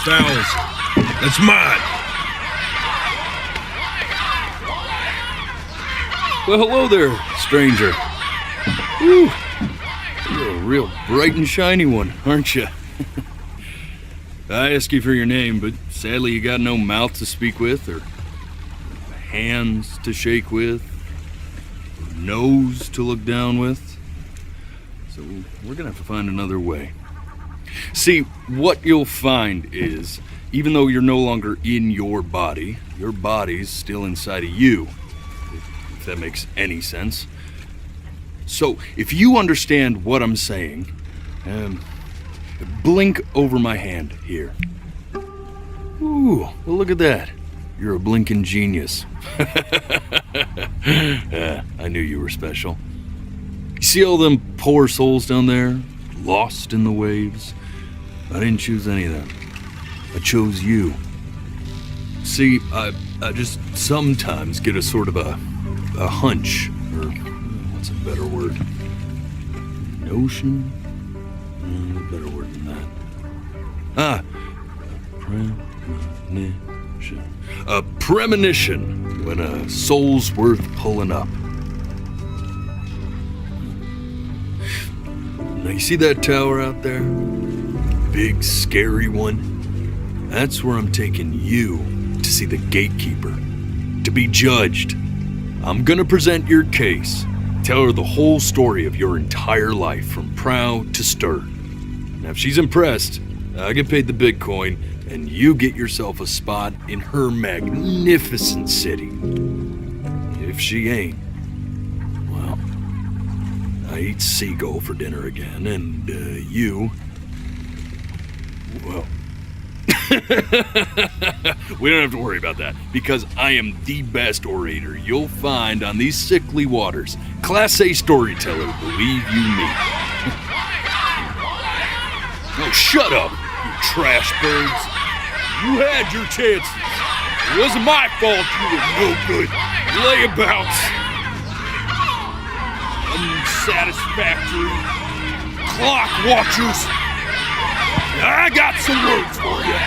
fowls. That's mine. Well, hello there, stranger. Whew. You're a real bright and shiny one, aren't you? I asked you for your name, but sadly you got no mouth to speak with, or hands to shake with, or nose to look down with. So we're gonna have to find another way. See, what you'll find is, even though you're no longer in your body's still inside of you, if that makes any sense. So, if you understand what I'm saying, blink over my hand here. Ooh, well look at that. You're a blinking genius. I knew you were special. You see all them poor souls down there, lost in the waves? I didn't choose any of them. I chose you. See, I just sometimes get a sort of a hunch, or what's a better word? Notion? A better word than that. Premonition. A premonition when a soul's worth pulling up. Now you see that tower out there? Big, scary one? That's where I'm taking you to see the gatekeeper, to be judged. I'm gonna present your case, tell her the whole story of your entire life from prow to stern. Now if she's impressed, I get paid the big coin, and you get yourself a spot in her magnificent city. If she ain't, well, I eat seagull for dinner again, and you, well, we don't have to worry about that, because I am the best orator you'll find on these sickly waters. Class A storyteller, believe you me. Oh, shut up, you trash birds. You had your chances. It wasn't my fault you were no good layabouts. Unsatisfactory clock watchers. I got some words for you.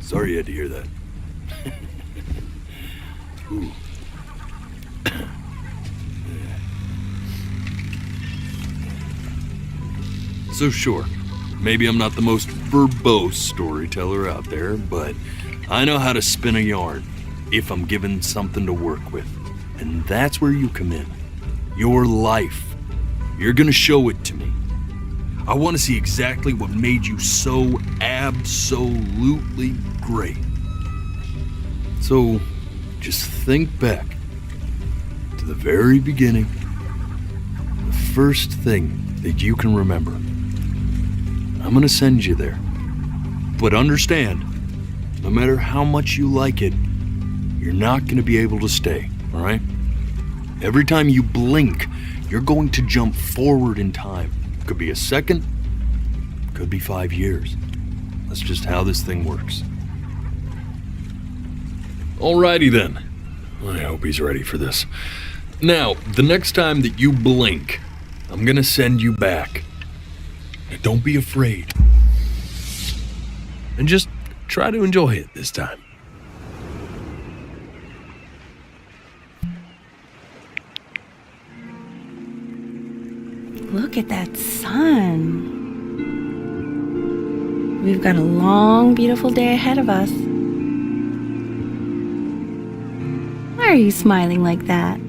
Sorry you had to hear that. So sure, maybe I'm not the most verbose storyteller out there, but I know how to spin a yarn if I'm given something to work with. And that's where you come in. Your life. You're gonna show it to me. I want to see exactly what made you so absolutely great. So, just think back to the very beginning, the first thing that you can remember. I'm gonna send you there. But understand, no matter how much you like it, you're not gonna be able to stay, all right? Every time you blink, you're going to jump forward in time. Could be a second, could be 5 years. That's just how this thing works. Alrighty then. I hope he's ready for this. Now, the next time that you blink, I'm gonna send you back. Now, don't be afraid. And just try to enjoy it this time. Look at that sun. We've got a long, beautiful day ahead of us. Why are you smiling like that?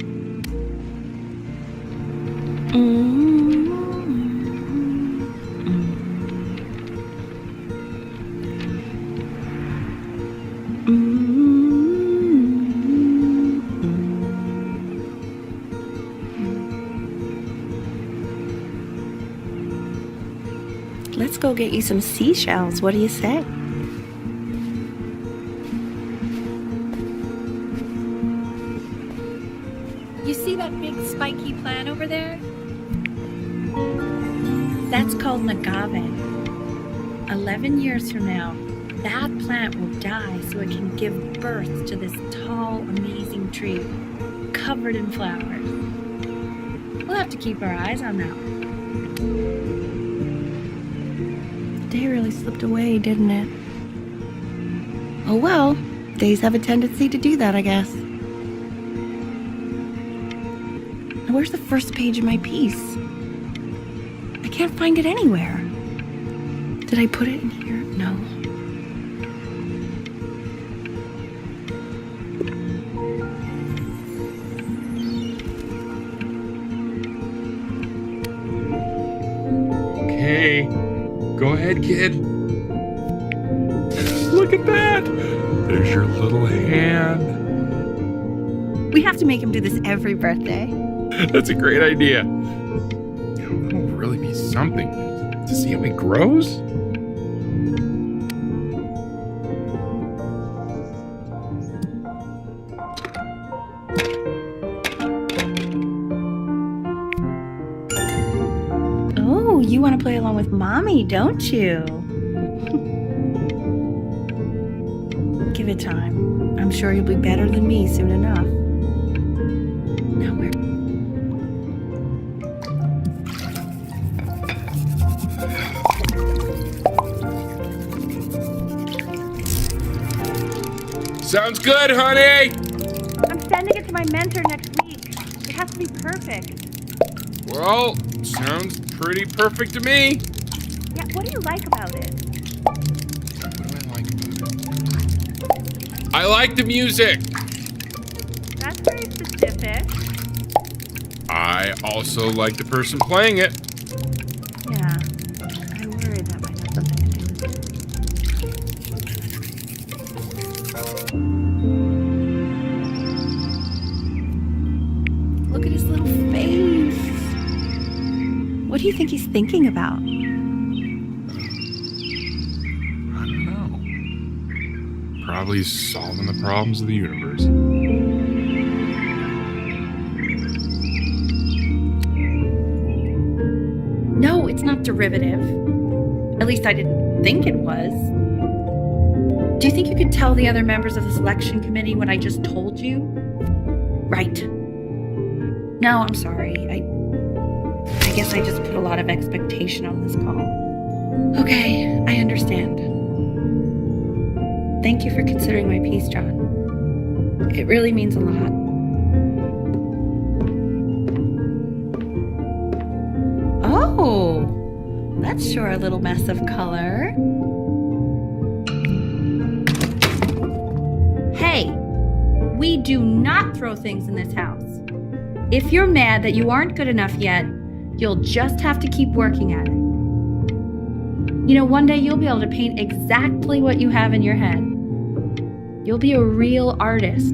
Let's go get you some seashells. What do you say? You see that big spiky plant over there? That's called an agave. 11 years from now, That plant will die so it can give birth to this tall, amazing tree, covered in flowers. We'll have to keep our eyes on that one. The day really slipped away, didn't it? Oh well, days have a tendency to do that, I guess. Now, where's the first page of my piece? I can't find it anywhere. Did I put it in here? No. Okay, go ahead, kid. Look at that. There's your little hand. We have to make him do this every birthday. That's a great idea. It'll really be something to see how he grows. Oh, you want to play along with Mommy, don't you? Give it time. I'm sure you'll be better than me soon enough. Now where? Sounds good, honey. I'm sending it to my mentor next week. It has to be perfect. Well, sounds pretty perfect to me. Yeah, what do you like about it? What do I like about it? I like the music. That's very specific. I also like the person playing it. Yeah, I worried that might have something to do with it. Look at his little face. What do you think he's thinking about? I don't know. Probably solving the problems of the universe. No, it's not derivative. At least I didn't think it was. Do you think you could tell the other members of the selection committee what I just told you? Right. No, I'm sorry. I guess I just put a lot of expectation on this call. Okay, I understand. Thank you for considering my piece, John. It really means a lot. Oh, that's sure a little mess of color. Hey, we do not throw things in this house. If you're mad that you aren't good enough yet, you'll just have to keep working at it. You know, one day you'll be able to paint exactly what you have in your head. You'll be a real artist.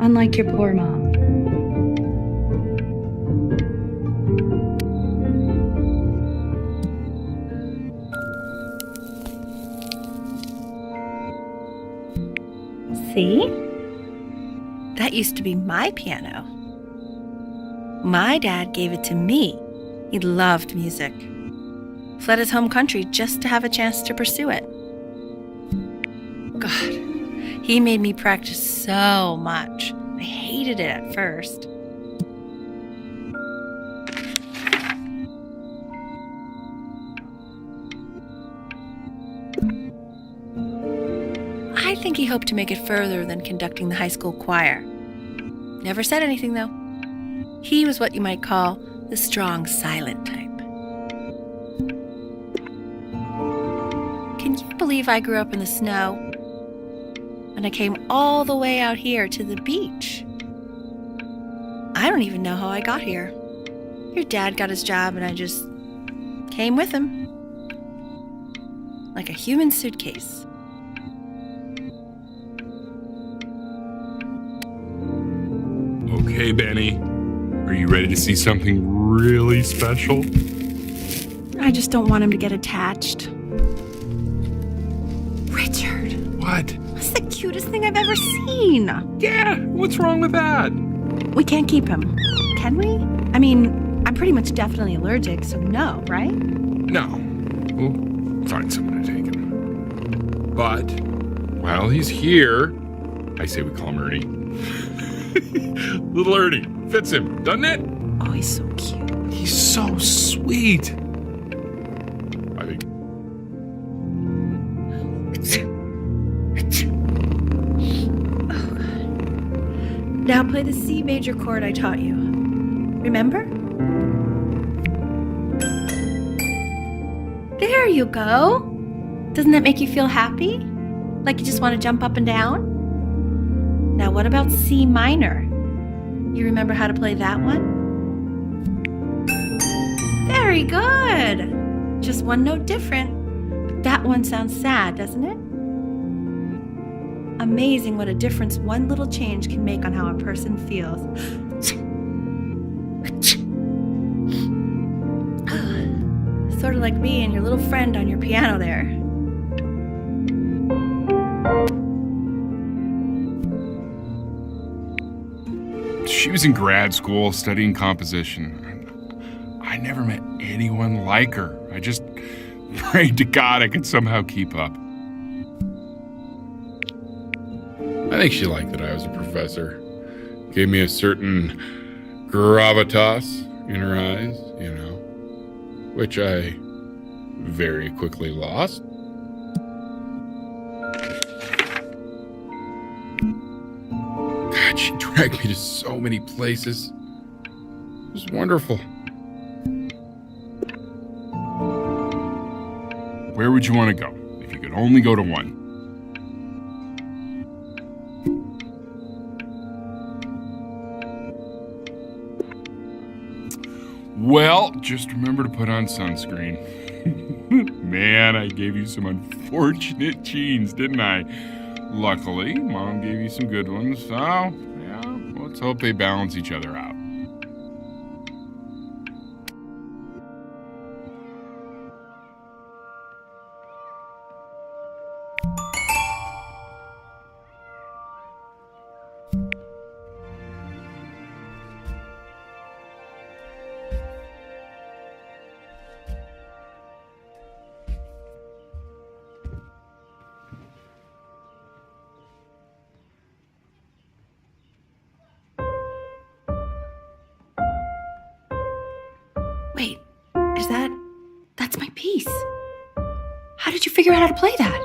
Unlike your poor mom. See? That used to be my piano. My dad gave it to me. He loved music. Fled his home country just to have a chance to pursue it. God, he made me practice so much. I hated it at first. I think he hoped to make it further than conducting the high school choir. Never said anything, though. He was what you might call the strong, silent type. Can you believe I grew up in the snow? And I came all the way out here to the beach. I don't even know how I got here. Your dad got his job and I just came with him. Like a human suitcase. Okay, Benny. Are you ready to see something really special? I just don't want him to get attached. Richard, What? that's the cutest thing I've ever seen. Yeah, what's wrong with that? We can't keep him, can we? I mean, I'm pretty much definitely allergic, so no, right? No. Well, find someone to take him. But while he's here, I say we call him Ernie. Little Ernie. Fits him, doesn't it? Oh, he's so cute. He's so sweet. I think. Now play the C major chord I taught you. Remember? There you go. Doesn't that make you feel happy? Like you just want to jump up and down? Now what about C minor? You remember how to play that one? Very good. Just one note different. But that one sounds sad, doesn't it? Amazing what a difference one little change can make on how a person feels. Sort of like me and your little friend on your piano there. She was in grad school studying composition. I never met anyone like her. I just prayed to God I could somehow keep up. I think she liked that I was a professor. Gave me a certain gravitas in her eyes, you know, which I very quickly lost. God, she dragged me to so many places. It was wonderful. Where would you want to go if you could only go to one? Well, just remember to put on sunscreen. Man, I gave you some unfortunate genes, didn't I? Luckily, Mom gave you some good ones, so, yeah, let's hope they balance each other out. Wait, that's my piece. How did you figure out how to play that?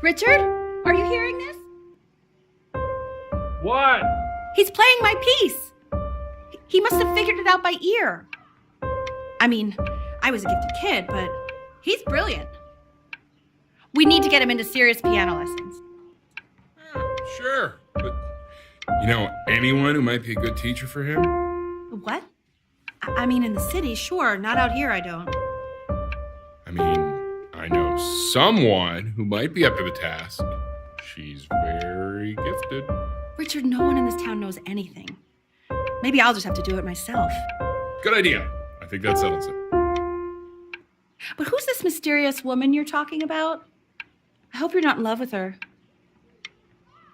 Richard, are you hearing this? What? He's playing my piece. He must have figured it out by ear. I mean, I was a gifted kid, but he's brilliant. We need to get him into serious piano lessons. Sure, but you know anyone who might be a good teacher for him? What? I mean, in the city, sure. Not out here, I don't. I mean, I know someone who might be up to the task. She's very gifted. Richard, no one in this town knows anything. Maybe I'll just have to do it myself. Good idea. I think that settles it. But who's this mysterious woman you're talking about? I hope you're not in love with her.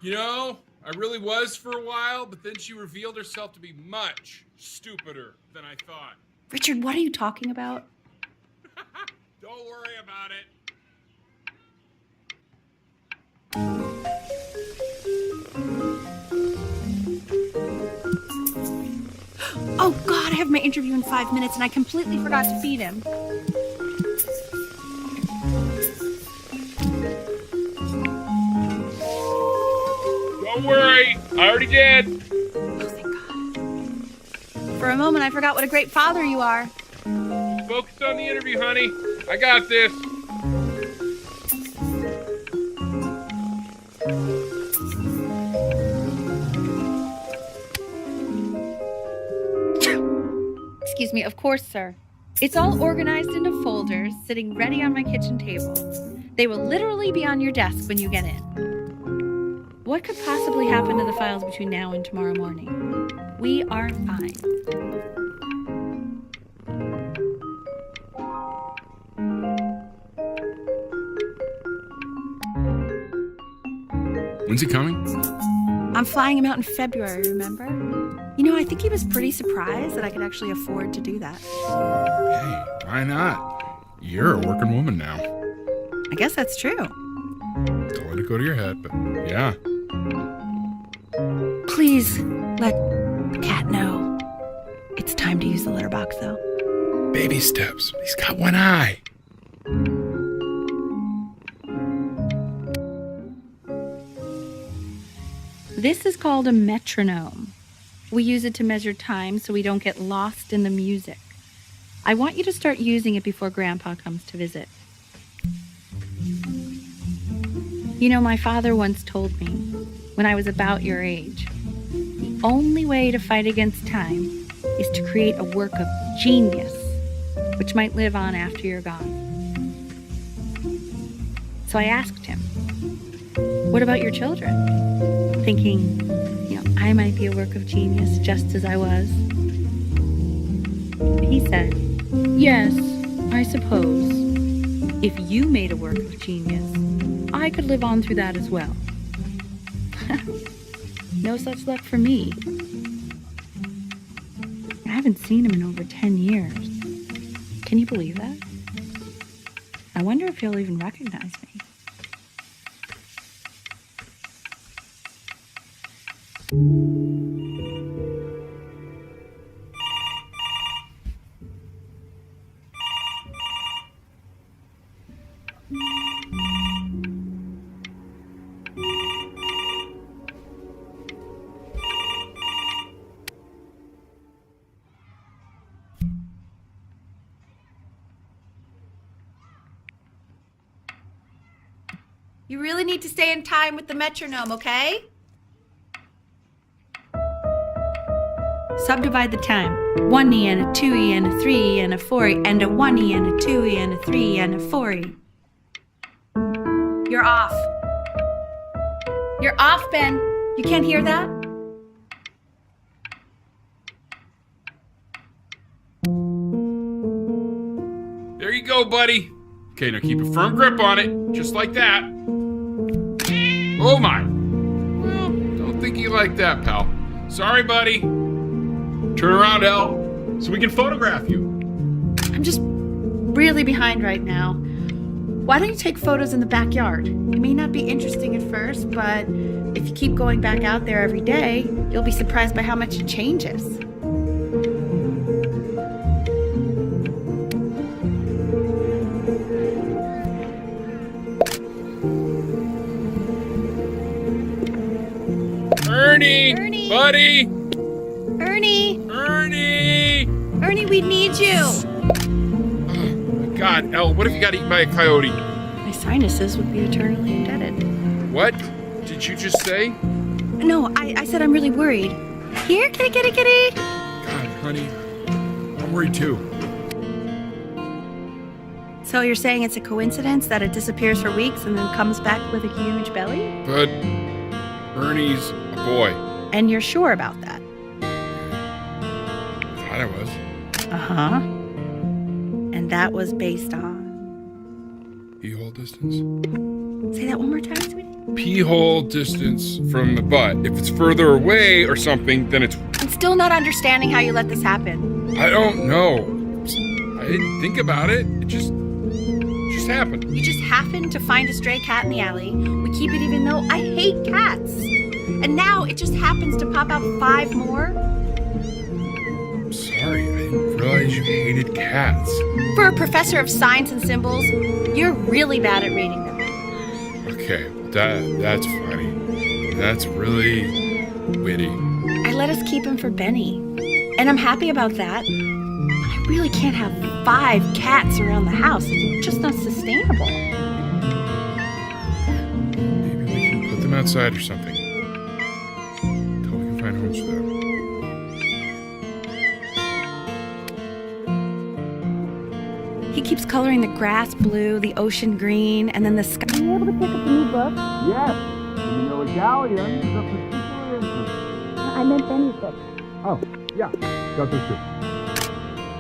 You know, I really was for a while, but then she revealed herself to be much stupider than I thought. Richard, what are you talking about? Don't worry about it. Oh, God, I have my interview in 5 minutes and I completely forgot to feed him. Don't worry, I already did. Oh, thank God. For a moment, I forgot what a great father you are. Focus on the interview, honey. I got this. Excuse me, of course, sir. It's all organized into folders, sitting ready on my kitchen table. They will literally be on your desk when you get in. What could possibly happen to the files between now and tomorrow morning? We are fine. When's he coming? I'm flying him out in February, remember? You know, I think he was pretty surprised that I could actually afford to do that. Hey, why not? You're a working woman now. I guess that's true. Don't let it go to your head, but yeah. Please let the cat know. It's time to use the litter box, though. Baby steps. He's got one eye. This is called a metronome. We use it to measure time so we don't get lost in the music. I want you to start using it before Grandpa comes to visit. You know, my father once told me, when I was about your age, the only way to fight against time is to create a work of genius, which might live on after you're gone. So I asked him, what about your children? Thinking, I might be a work of genius just as I was. He said, yes, I suppose. If you made a work of genius, I could live on through that as well. No such luck for me. I haven't seen him in over 10 years. Can you believe that? I wonder if he'll even recognize me. You really need to stay in time with the metronome, okay? Subdivide the time. 1E and a 2E and a 3E and a 4E and a 1E and a 2E and a 3E and a 4E. You're off. You're off, Ben. You can't hear that? There you go, buddy. Okay, now keep a firm grip on it, just like that. Oh my. Well, don't think you like that, pal. Sorry, buddy. Turn around, Elle, so we can photograph you. I'm just really behind right now. Why don't you take photos in the backyard? It may not be interesting at first, but if you keep going back out there every day, you'll be surprised by how much it changes. Ernie! Buddy! Ernie! Ernie! We need you! Oh, God, Elle, what if you got eaten by a coyote? My sinuses would be eternally indebted. What did you just say? No, I said I'm really worried. Here, kitty. God, honey, I'm worried too. So you're saying it's a coincidence that it disappears for weeks and then comes back with a huge belly? But Ernie's a boy. And you're sure about that? Thought I was. Uh-huh. And that was based on... Pee-hole distance? Say that one more time, sweetie. Pee-hole distance from the butt. If it's further away or something, then it's... I'm still not understanding how you let this happen. I don't know. I didn't think about it. It just happened. You just happened to find a stray cat in the alley. We keep it even though I hate cats. And now it just happens to pop out 5 more? I'm sorry. I didn't realize you hated cats. For a professor of signs and symbols, you're really bad at reading them. Okay, that's funny. That's really witty. I let us keep him for Benny. And I'm happy about that. But I really can't have 5 cats around the house. It's just not sustainable. Maybe we can put them outside or something. Until we can find homes for them. He keeps coloring the grass blue, the ocean green, and then the sky. Are you able to pick up the new book? Yes, in the Galleon is a particular interest. I meant Benny's book. Oh, yeah, got this too.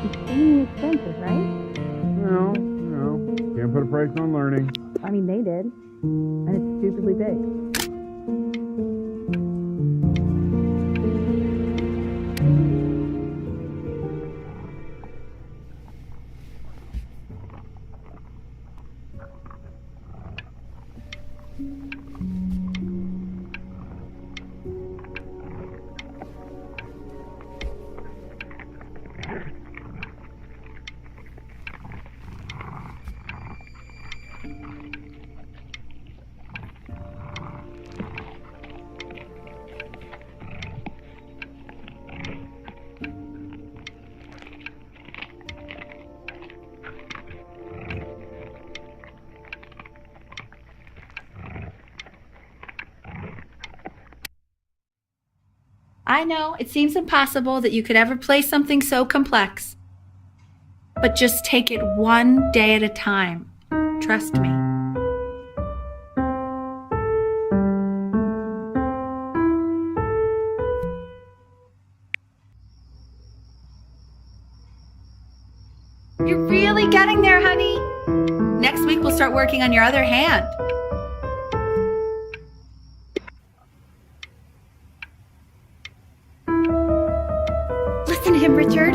It's extremely expensive, right? No, can't put a price on learning. I mean, they did. And it's stupidly big. I know it seems impossible that you could ever play something so complex. But just take it one day at a time. Trust me. You're really getting there, honey. Next week we'll start working on your other hand. Listen to him, Richard.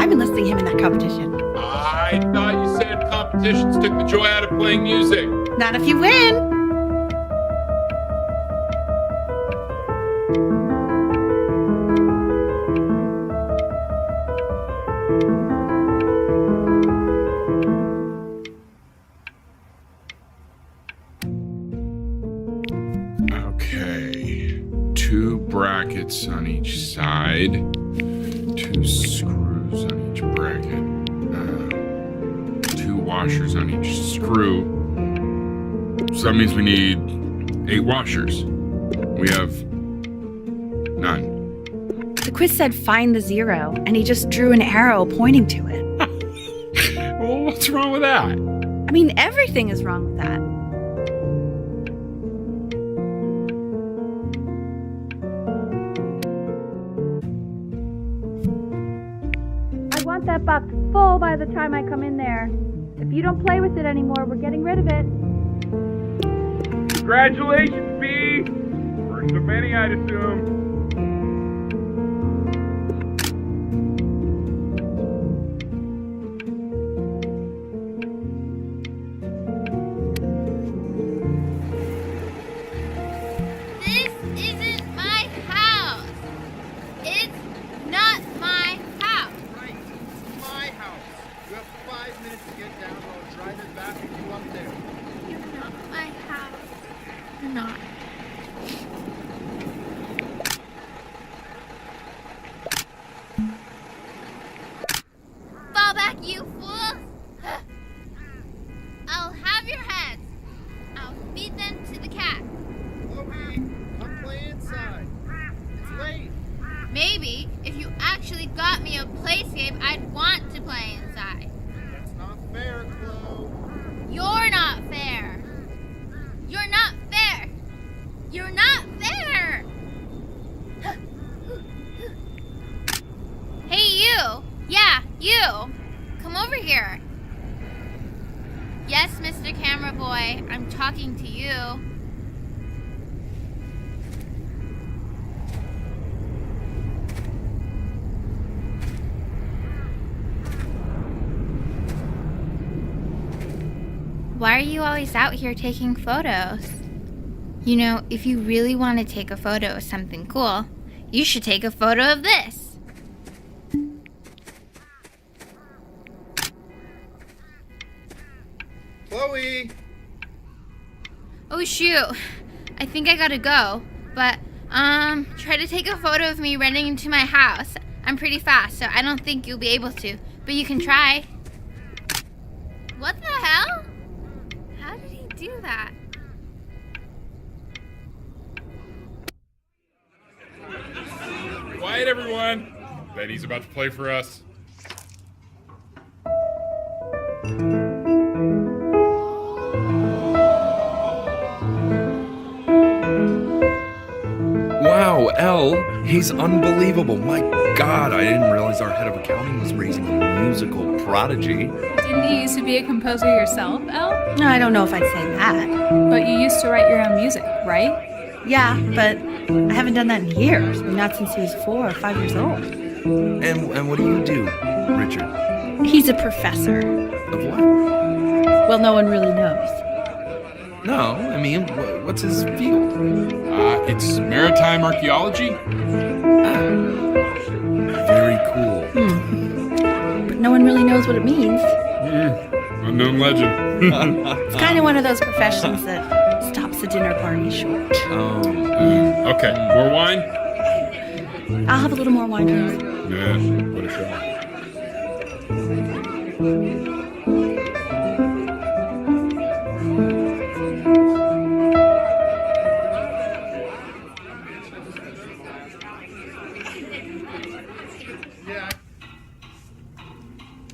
I've been listening to him in that competition. I thought you said competitions took the joy out of playing music. Not if you win. Okay. 2 brackets on each side. 2 screws on each bracket. 2 washers on each screw. So that means we need 8 washers. We have none. The quiz said find the 0, and he just drew an arrow pointing to it. Well, what's wrong with that? I mean, everything is wrong with that. I want that box full by the time I come in there. If you don't play with it anymore, we're getting rid of it. Congratulations, B! First of many, I'd assume. This isn't my house. It's not my house. Right, it's my house. You have 5 minutes to get down or I'll drive it back and you up there. It's not my house. You're not. Fall back, you fools! I'll have your heads. I'll feed them to the cat. Chloe, come play inside. It's late. Maybe if you actually got me a playscape, I'd want to play inside. That's not fair, Chloe. You're not fair. You're not fair. You're not fair. Hey, you. Yeah, you. Come over here. Yes, Mr. Camera Boy, I'm talking to you. Why are you always out here taking photos? You know, if you really want to take a photo of something cool, you should take a photo of this. Chloe! Oh shoot, I think I gotta go. But, try to take a photo of me running into my house. I'm pretty fast, so I don't think you'll be able to, but you can try. What the hell? How did he do that? Quiet, everyone. Betty's about to play for us. Wow, Elle, he's unbelievable. My God, I didn't realize our head of accounting was raising a musical prodigy. Didn't you used to be a composer yourself, Elle? No, I don't know if I'd say that. But you used to write your own music, right? Yeah, but I haven't done that in years. Not since he was 4 or 5 years old. And what do you do, Richard? He's a professor. Of what? Well, no one really knows. No, I mean, what's his field? It's maritime archaeology. Very cool. really knows what it means. Unknown legend. It's kind of one of those professions that stops a dinner party short. Okay, more wine? I'll have a little more wine, please. Yeah, what a shot.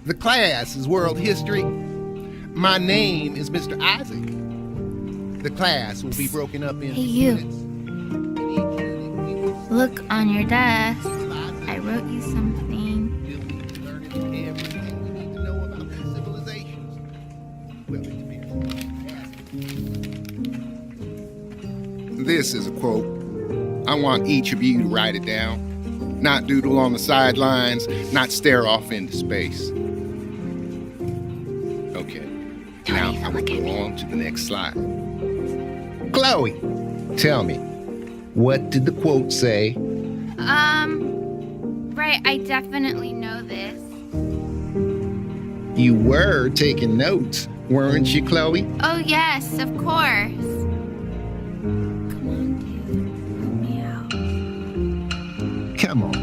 The class is world history. My name is Mr. Isaac. The class will be broken up into Hey, you. units. Look on your desk. I wrote you something. You'll be learning everything we need to know about these civilizations. Well, it depends. This is a quote. I want each of you to write it down. Not doodle on the sidelines, not stare off into space. Okay. Now I will go on to the next slide. Chloe, tell me, what did the quote say? Right, I definitely know this. You were taking notes, weren't you, Chloe? Oh, yes, of course. Come on, dude. Help me out. Come on.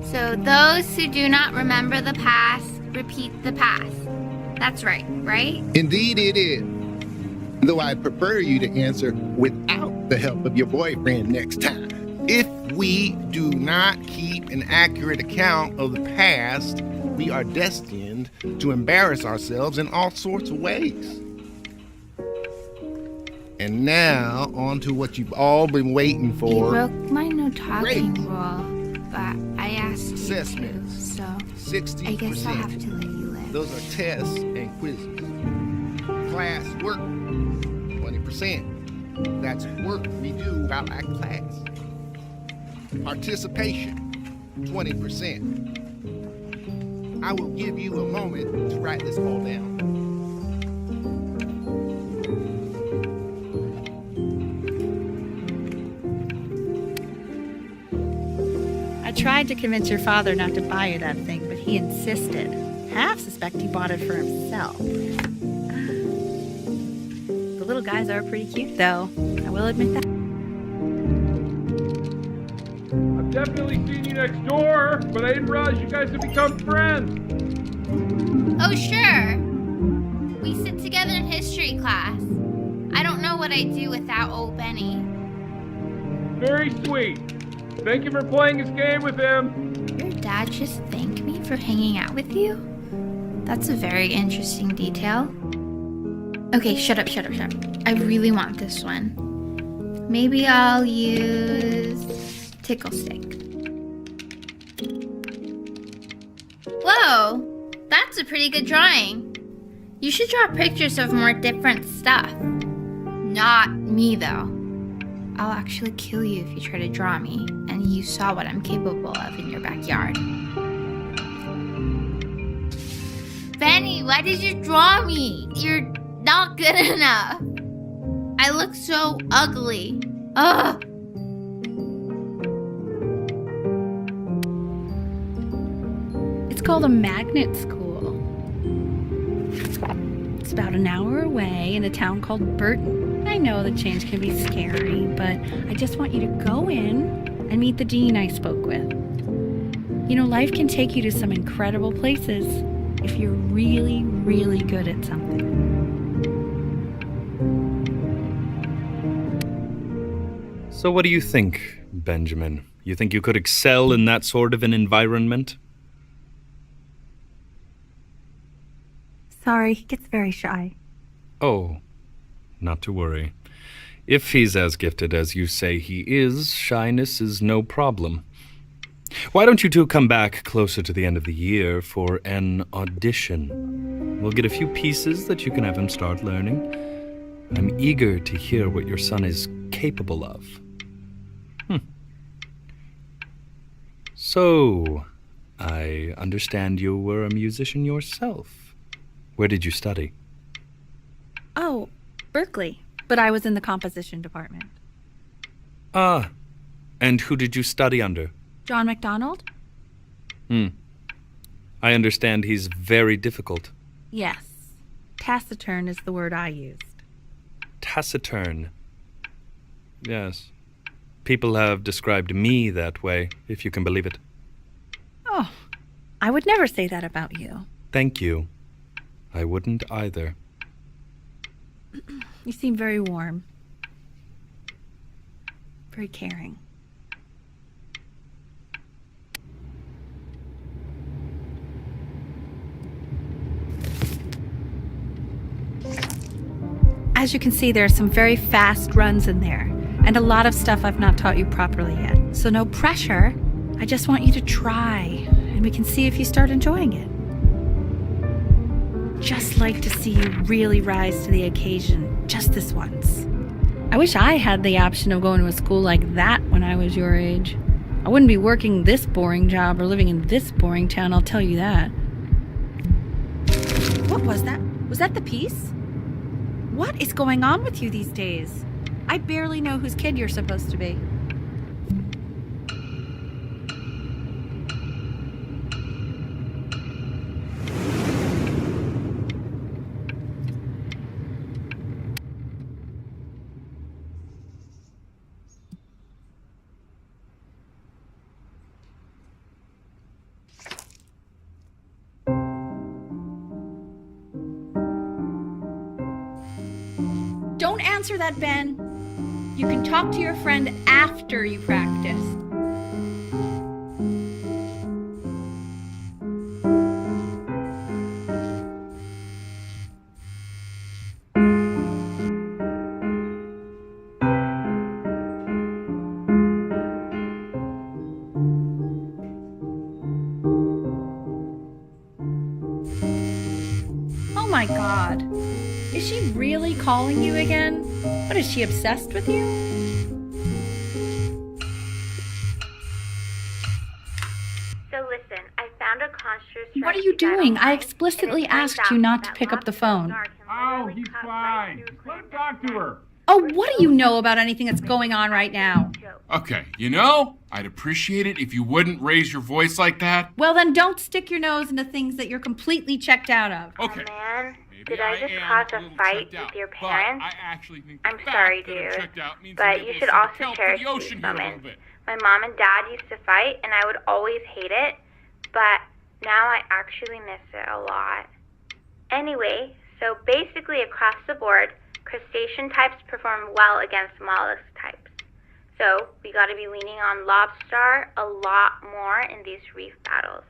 So, those who do not remember the past, repeat the past. That's right? Indeed it is. Though I'd prefer you to answer without the help of your boyfriend next time. If we do not keep an accurate account of the past, we are destined to embarrass ourselves in all sorts of ways. And now, on to what you've all been waiting You for. broke my no talking Great. rule, but I asked you to, Assessments. so 60%. I guess I'll have to let you live. Those are tests and quizzes. Class work, 20%. That's work we do while at class. Participation, 20%. I will give you a moment to write this all down. I tried to convince your father not to buy you that thing, but he insisted. Half suspect he bought it for himself. The little guys are pretty cute, though. I will admit that. I've definitely seen you next door, but I didn't realize you guys had become friends. Oh, sure. We sit together in history class. I don't know what I'd do without old Benny. Very sweet. Thank you for playing this game with him. Your dad just thanked me for hanging out with you? That's a very interesting detail. Okay, shut up. I really want this one. Maybe I'll use Tickle Stick. Whoa, that's a pretty good drawing. You should draw pictures of more different stuff. Not me, though. I'll actually kill you if you try to draw me, and you saw what I'm capable of in your backyard. Benny, why did you draw me? You're not good enough. I look so ugly. Ugh. It's called a magnet school. It's about an hour away in a town called Burton. I know the change can be scary, but I just want you to go in and meet the dean I spoke with. You know, life can take you to some incredible places if you're really, really good at something. So what do you think, Benjamin? You think you could excel in that sort of an environment? Sorry, he gets very shy. Oh, not to worry. If he's as gifted as you say he is, shyness is no problem. Why don't you two come back closer to the end of the year for an audition? We'll get a few pieces that you can have him start learning. I'm eager to hear what your son is capable of. So, I understand you were a musician yourself. Where did you study? Oh, Berkeley. But I was in the composition department. Ah, and who did you study under? John MacDonald? I understand he's very difficult. Yes. Taciturn is the word I used. Taciturn. Yes. People have described me that way, if you can believe it. Oh, I would never say that about you. Thank you. I wouldn't either. You seem very warm. Very caring. As you can see, there are some very fast runs in there, and a lot of stuff I've not taught you properly yet. So no pressure. I just want you to try, and we can see if you start enjoying it. Just like to see you really rise to the occasion, just this once. I wish I had the option of going to a school like that when I was your age. I wouldn't be working this boring job or living in this boring town, I'll tell you that. What was that? Was that the piece? What is going on with you these days? I barely know whose kid you're supposed to be. Don't answer that, Ben. You can talk to your friend after you practice. Oh my God. Is she really calling you again? What, is she obsessed with you? So listen, I found a construct. What are you doing? I explicitly asked you not to pick up the phone. Oh, he's fine. Let him talk to her. Oh, what do you know about anything that's going on right now? Okay, you know, I'd appreciate it if you wouldn't raise your voice like that. Well, then don't stick your nose into things that you're completely checked out of. Okay. Oh, man. Maybe Did I just am cause a a little fight checked out, with your but parents? I actually think I'm the fact sorry, that I'm dude, checked out means but I'm you able should to also account for cherish the these ocean here a little moments. bit. My mom and dad used to fight, and I would always hate it, but now I actually miss it a lot. Anyway, so basically across the board, crustacean types perform well against mollusk types. So we got to be leaning on lobster a lot more in these reef battles.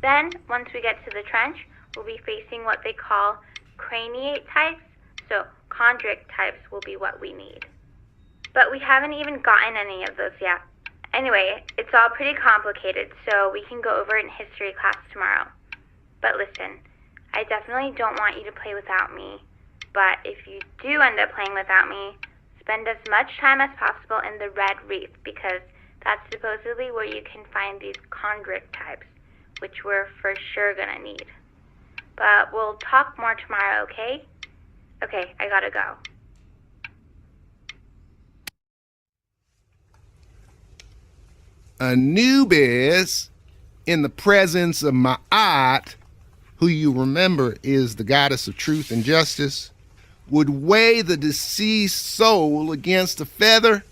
Then, once we get to the trench, we'll be facing what they call craniate types, so chondric types will be what we need. But we haven't even gotten any of those yet. Anyway, it's all pretty complicated, so we can go over it in history class tomorrow. But listen, I definitely don't want you to play without me, but if you do end up playing without me, spend as much time as possible in the red reef, because that's supposedly where you can find these chondric types, which we're for sure gonna need. But we'll talk more tomorrow, okay? Okay, I gotta go. Anubis, in the presence of Ma'at, who you remember is the goddess of truth and justice, would weigh the deceased soul against a feather,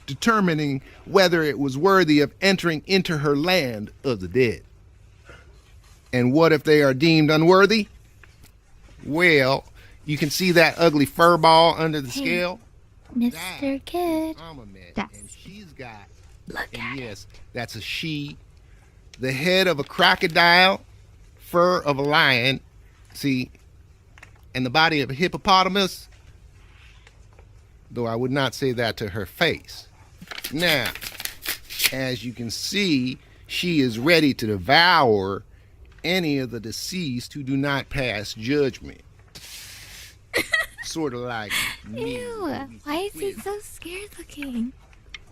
determining whether it was worthy of entering into her land of the dead. And what if they are deemed unworthy? Well, you can see that ugly fur ball under the scale? Mr. Kid. And she's got, and yes, that's a she, the head of a crocodile, fur of a lion, see, and the body of a hippopotamus, though I would not say that to her face. Now, as you can see, she is ready to devour any of the deceased who do not pass judgment. Sort of like me. Ew, why is he so scared looking?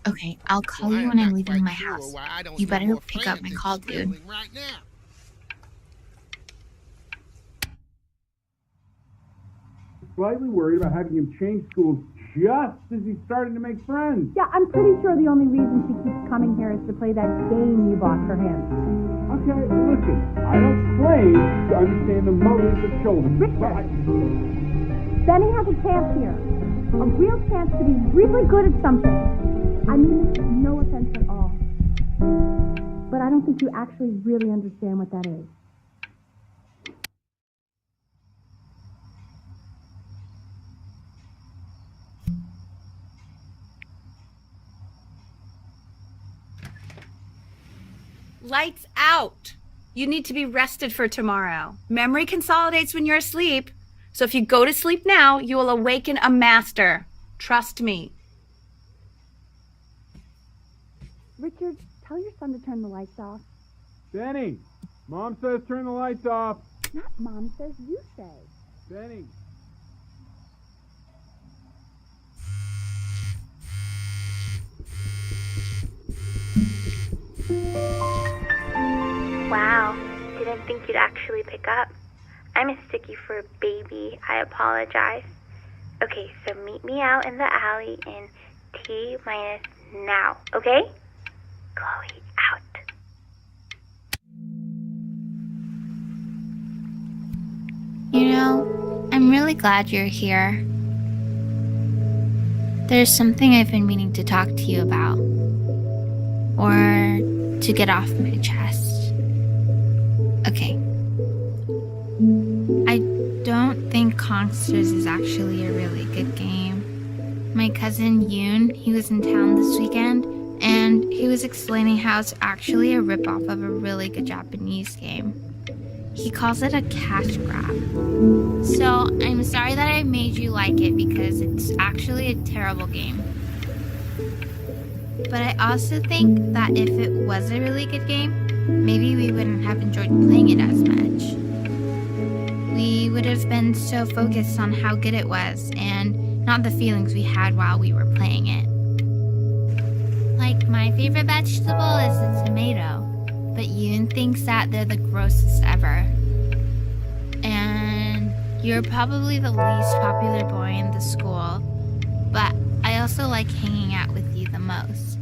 Okay, I'll call you when I'm leaving my house. You better pick up my call, dude. Right now. Slightly worried about having him change schools just as he's starting to make friends. Yeah, I'm pretty sure the only reason she keeps coming here is to play that game you bought for him. Okay, listen, I don't claim to understand the motives of children. Richard, Benny has a chance here. A real chance to be really good at something. I mean, no offense at all. But I don't think you actually really understand what that is. Lights out. You need to be rested for tomorrow. Memory consolidates when you're asleep. So if you go to sleep now, you will awaken a master. Trust me. Richard, tell your son to turn the lights off. Benny, Mom says turn the lights off. Not Mom says, you say. Benny. Wow, didn't think you'd actually pick up. I'm a sticky for a baby. I apologize. Okay, so meet me out in the alley in T-minus now, okay? Chloe, out. You know, I'm really glad you're here. There's something I've been meaning to talk to you about. Or to get off my chest. Okay. I don't think Kongsters is actually a really good game. My cousin Yoon, he was in town this weekend, and he was explaining how it's actually a ripoff of a really good Japanese game. He calls it a cash grab. So I'm sorry that I made you like it because it's actually a terrible game. But I also think that if it was a really good game, maybe we wouldn't have enjoyed playing it as much. We would have been so focused on how good it was and not the feelings we had while we were playing it. Like, my favorite vegetable is a tomato, but Yoon thinks that they're the grossest ever. And you're probably the least popular boy in the school, but I also like hanging out with you the most.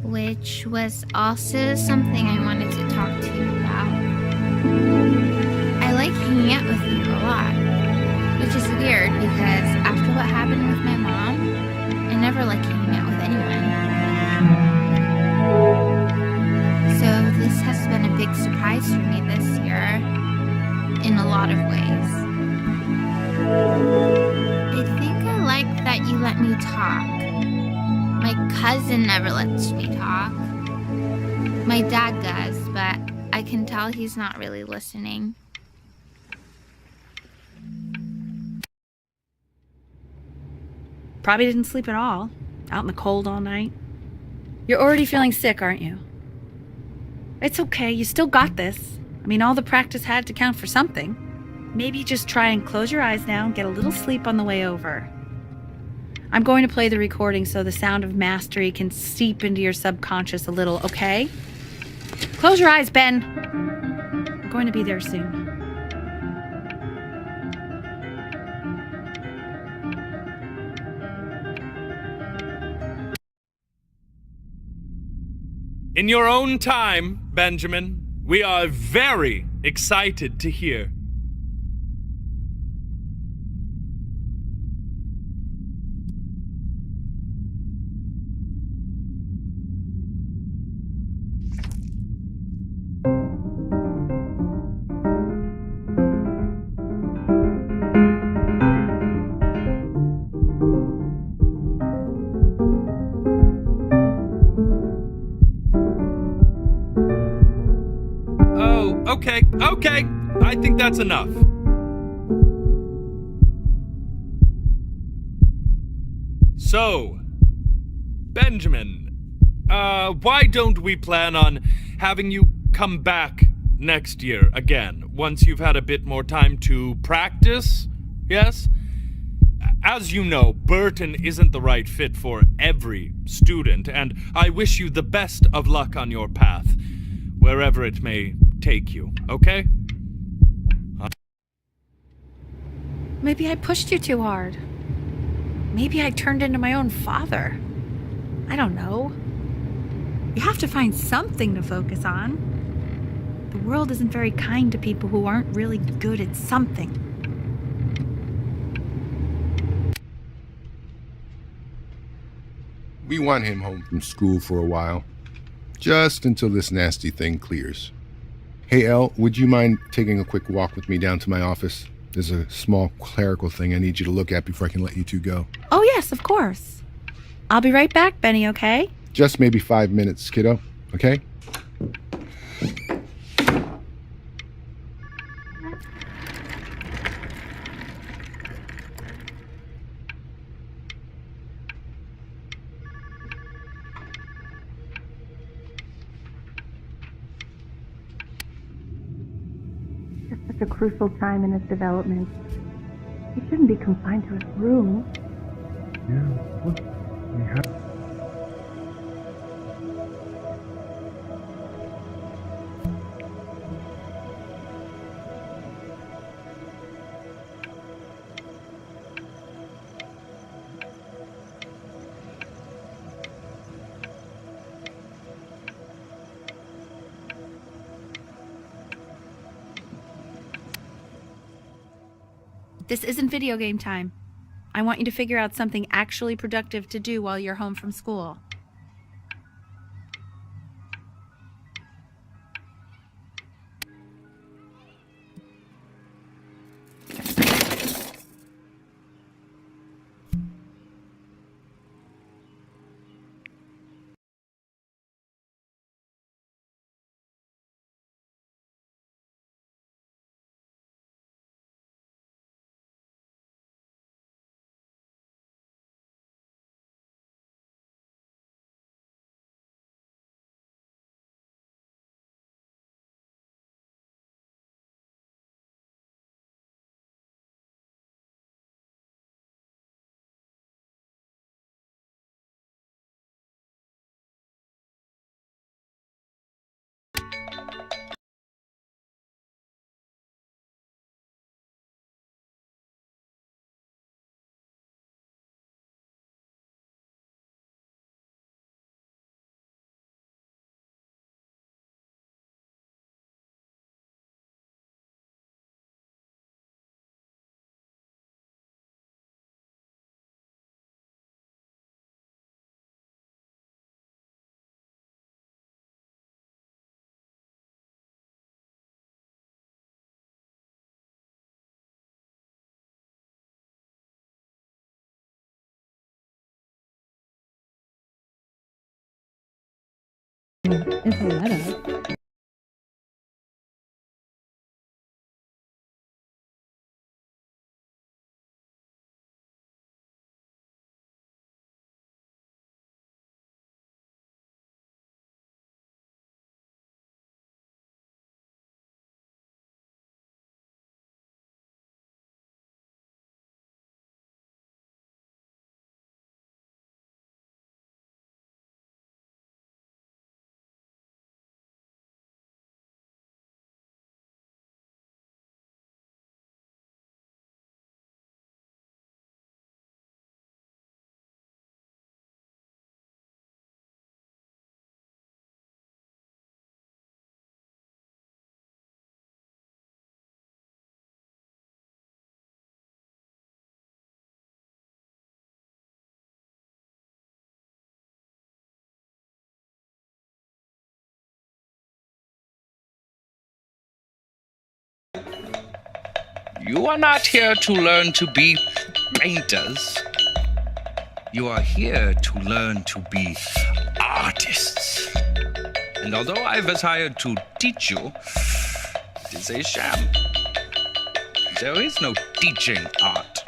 Which was also something I wanted to talk to you about. I like hanging out with you a lot, which is weird because after what happened with my mom, I never like hanging out with anyone. So this has been a big surprise for me this year, in a lot of ways. I think I like that you let me talk. My cousin never lets me talk. My dad does, but I can tell he's not really listening. Probably didn't sleep at all. Out in the cold all night. You're already feeling sick, aren't you? It's okay. You still got this. I mean, all the practice had to count for something. Maybe just try and close your eyes now and get a little sleep on the way over. I'm going to play the recording so the sound of mastery can seep into your subconscious a little, okay? Close your eyes, Ben. We're going to be there soon. In your own time, Benjamin, we are very excited to hear. Okay, I think that's enough. So, Benjamin, why don't we plan on having you come back next year again, once you've had a bit more time to practice, yes? As you know, Burton isn't the right fit for every student, and I wish you the best of luck on your path, wherever it may take you, okay? Maybe I pushed you too hard. Maybe I turned into my own father. I don't know. You have to find something to focus on. The world isn't very kind to people who aren't really good at something. We want him home from school for a while, just until this nasty thing clears. Hey, Elle, would you mind taking a quick walk with me down to my office? There's a small clerical thing I need you to look at before I can let you two go. Oh, yes, of course. I'll be right back, Benny, okay? Just maybe 5 minutes, kiddo, okay? It's such a crucial time in his development. He shouldn't be confined to his room. Yeah, look, we have... This isn't video game time. I want you to figure out something actually productive to do while you're home from school. If he'll let us. You are not here to learn to be painters. You are here to learn to be artists. And although I was hired to teach you, it is a sham. There is no teaching art.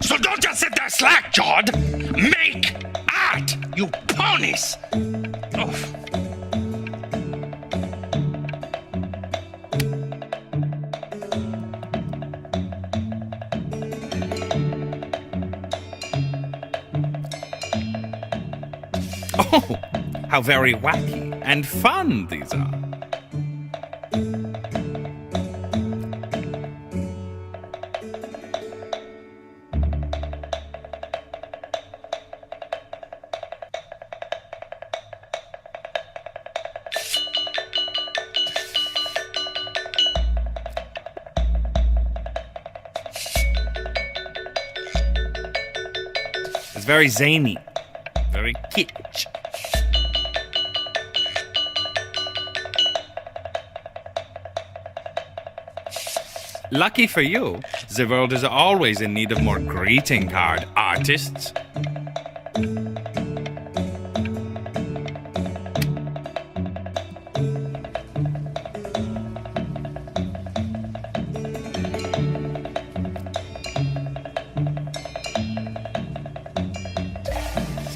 So don't just sit there slack-jawed. Make art, you ponies! Oh. Oh, how very wacky and fun these are. very zany, very kitsch. Lucky for you, the world is always in need of more greeting card artists.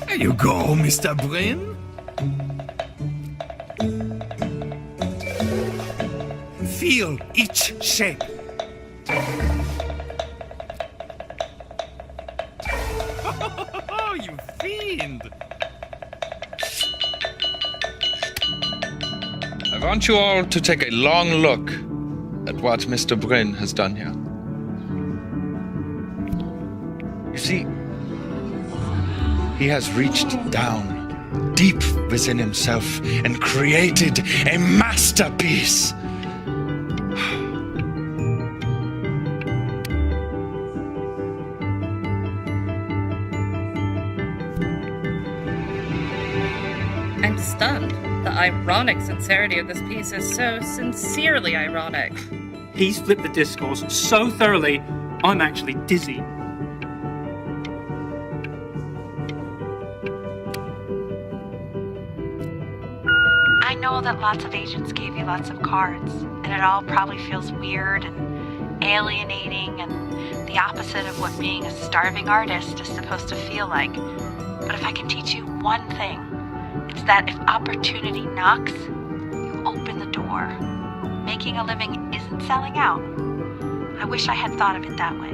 There you go, Mr. Brynn. Feel each shape. Oh, you fiend! I want you all to take a long look at what Mr. Brynn has done here. You see, he has reached down deep within himself and created a masterpiece. I'm stunned. The ironic sincerity of this piece is so sincerely ironic. He's flipped the discourse so thoroughly, I'm actually dizzy. I know that lots of agents gave you lots of cards, and it all probably feels weird and alienating and the opposite of what being a starving artist is supposed to feel like. But if I can teach you one thing, it's that if opportunity knocks, you open the door. Making a living isn't selling out. I wish I had thought of it that way.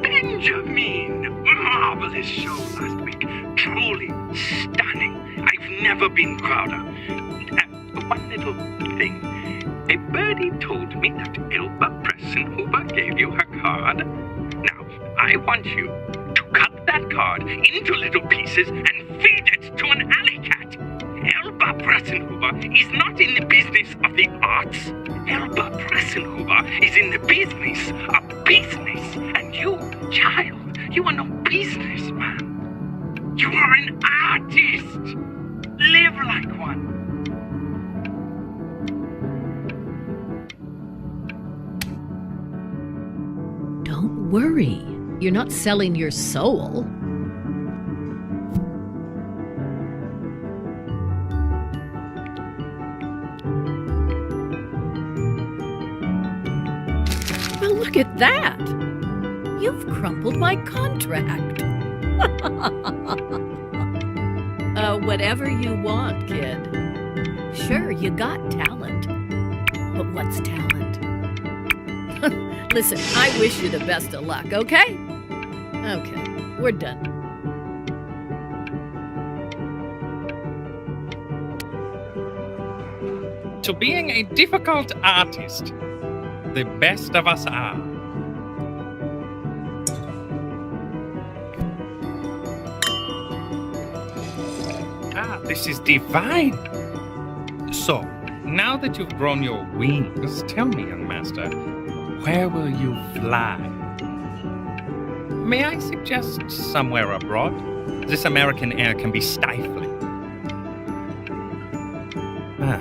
Benjamin! Marvelous show last week. Truly stunning. I've never been prouder. One little thing. A birdie told me that Elba Pressenhuber gave you her card. Now, I want you to cut that card into little pieces and feed it to an alley cat. Elba Pressenhuber is not in the business of the arts. Elba Pressenhuber is in the business of business. And you, child, you are no businessman. You are an artist. Live like one. Don't worry. You're not selling your soul. Well, look at that. You've crumpled my contract. Whatever you want, kid. Sure, you got talent. But what's talent? Listen, I wish you the best of luck, okay? Okay, we're done. To being a difficult artist, the best of us are. Ah, this is divine. So, now that you've grown your wings, tell me, young master, where will you fly? May I suggest somewhere abroad? This American air can be stifling. Ah.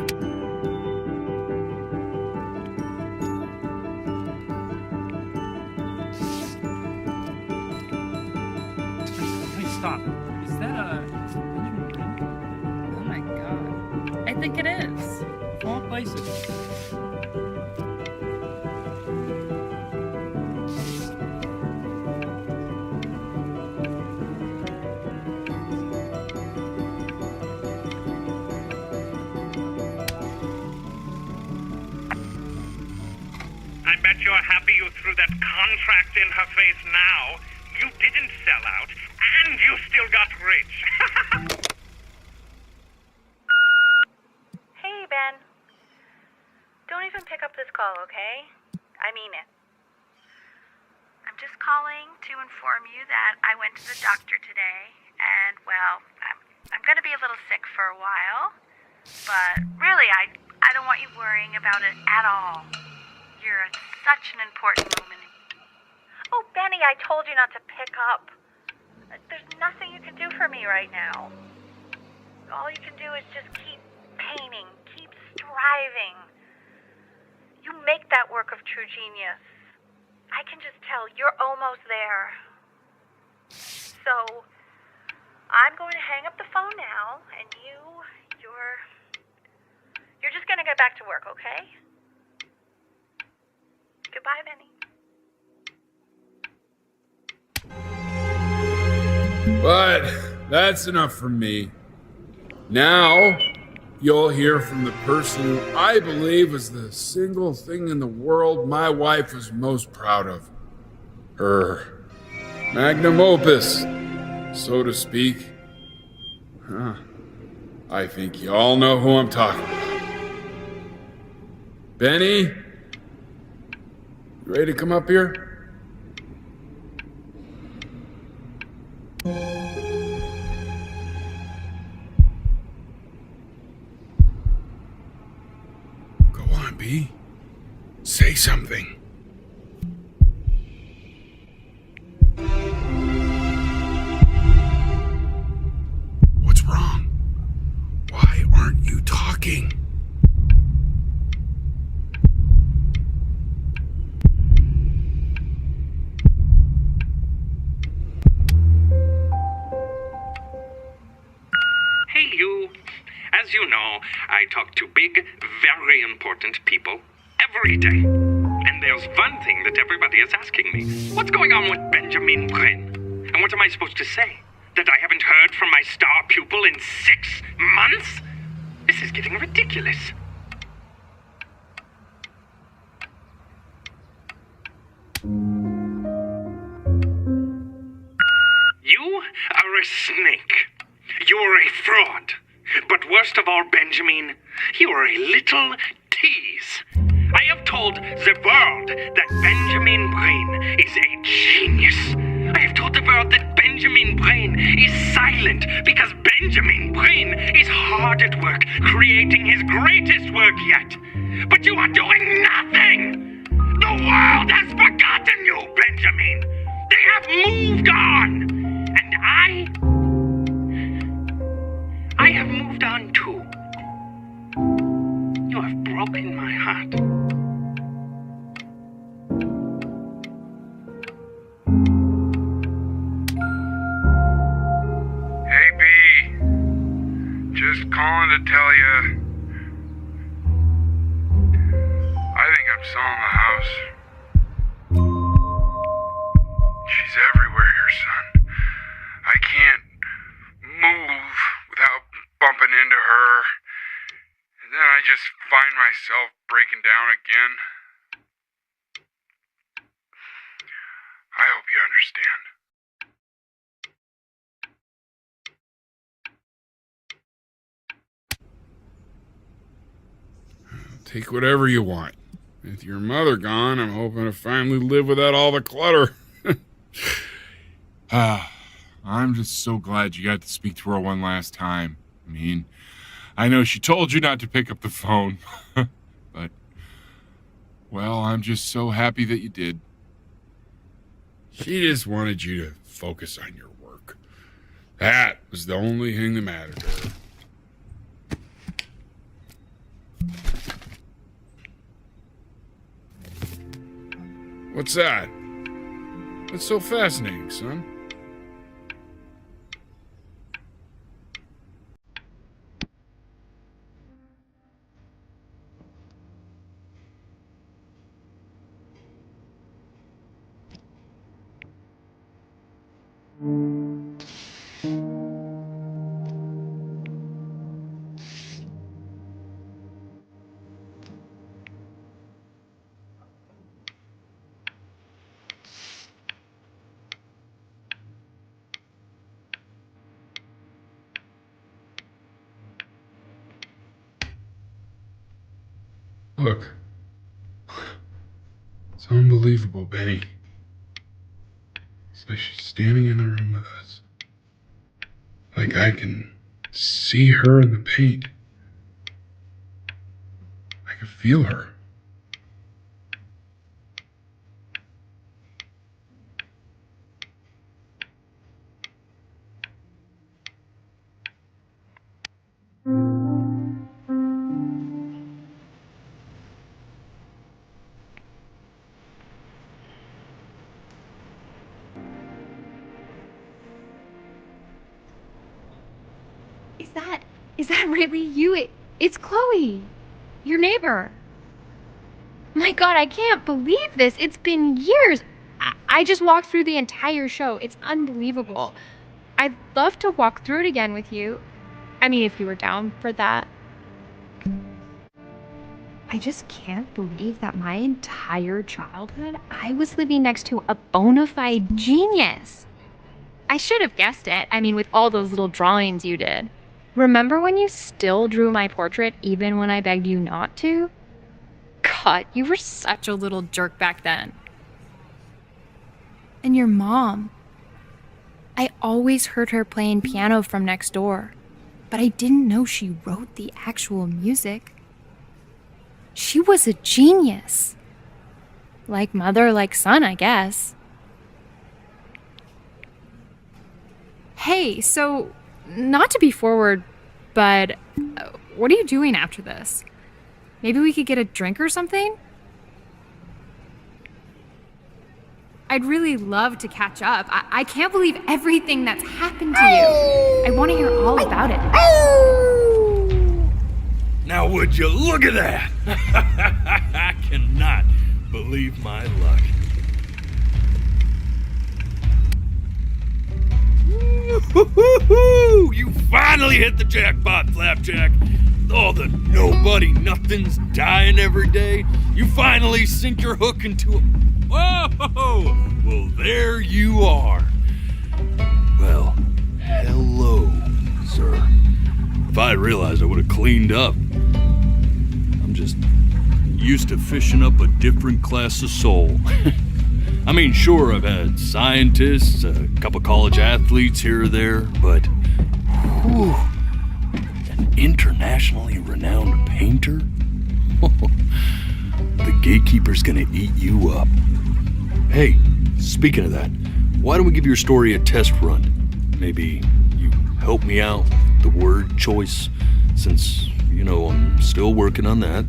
Hey, stop. Is that a... Oh my god. I think it is. Of all places. I bet you're happy you threw that contract in her face now. You didn't sell out, and you still got rich. Hey, Ben. Don't even pick up this call, okay? I mean it. I'm just calling to inform you that I went to the doctor today, and, well, I'm going to be a little sick for a while. But really, I don't want you worrying about it at all. You're such an important moment. Oh, Benny, I told you not to pick up. There's nothing you can do for me right now. All you can do is just keep painting, keep striving. You make that work of true genius. I can just tell you're almost there. So, I'm going to hang up the phone now, and you're just going to get back to work, okay? Goodbye, Benny. But that's enough from me. Now, you'll hear from the person who I believe was the single thing in the world my wife was most proud of. Her magnum opus, so to speak. I think you all know who I'm talking about. Benny? You ready to come up here? Go on, B. Say something. What's wrong? Why aren't you talking? Hey, you. As you know, I talk to big, very important people every day. And there's one thing that everybody is asking me. What's going on with Benjamin Brynn? And what am I supposed to say? That I haven't heard from my star pupil in 6 months? This is getting ridiculous. You are a snake. You're a fraud. But worst of all, Benjamin, you're a little tease. I have told the world that Benjamin Brynn is a genius. I have told the world that Benjamin Brynn is silent because Benjamin Brynn is hard at work creating his greatest work yet. But you are doing nothing! The world has forgotten you, Benjamin! They have moved on! And I have moved on too. You have broken my heart. Hey, B. Just calling to tell you. I think I'm selling the house. She's everywhere here, son. I can't move without bumping into her. And then I just find myself breaking down again. I hope you understand. Take whatever you want. With your mother gone, I'm hoping to finally live without all the clutter. I'm just so glad you got to speak to her one last time. I mean, I know she told you not to pick up the phone, but, well, I'm just so happy that you did. She just wanted you to focus on your work. That was the only thing that mattered to her. What's that? What's so fascinating, son? Look. It's unbelievable, Benny. It's like she's standing in the room with us. Like I can see her in the paint. I can feel her. Is that really you? It's Chloe, your neighbor. My God, I can't believe this. It's been years. I just walked through the entire show. It's unbelievable. I'd love to walk through it again with you. I mean, if you were down for that. I just can't believe that my entire childhood, I was living next to a bona fide genius. I should have guessed it. I mean, with all those little drawings you did. Remember when you still drew my portrait even when I begged you not to? God, you were such a little jerk back then. And your mom. I always heard her playing piano from next door, but I didn't know she wrote the actual music. She was a genius. Like mother, like son, I guess. Hey, so, not to be forward, but what are you doing after this? Maybe we could get a drink or something? I'd really love to catch up. I can't believe everything that's happened to you. I want to hear all about it. Now would you look at that? I cannot believe my luck. Woo-hoo-hoo-hoo! You finally hit the jackpot, Flapjack. All the nobody nothings dying every day. You finally sink your hook into a... Whoa! Well, there you are. Well, hello, sir. If I had realized, I would have cleaned up. I'm just used to fishing up a different class of soul. I mean, sure, I've had scientists, a couple college athletes here or there, but whew, an internationally renowned painter? The gatekeeper's gonna eat you up. Hey, speaking of that, why don't we give your story a test run? Maybe you help me out with the word choice, since, you know, I'm still working on that.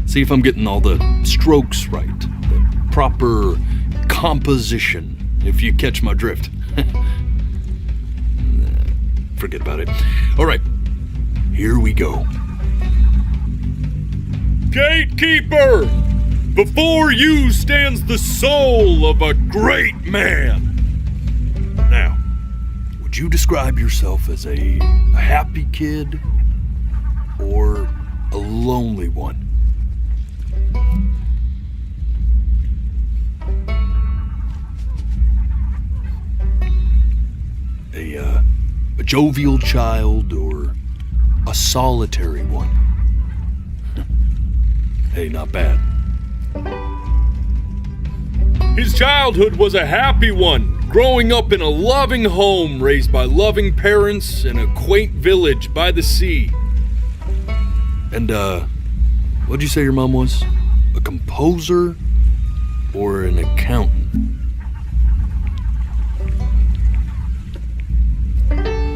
See if I'm getting all the strokes right, the proper composition, if you catch my drift. Forget about it. All right, here we go. Gatekeeper! Before you stands the soul of a great man. Now, would you describe yourself as a happy kid or a lonely one? A jovial child or a solitary one? Hey, not bad. His childhood was a happy one, growing up in a loving home raised by loving parents in a quaint village by the sea. And, what'd you say your mom was? A composer or an accountant?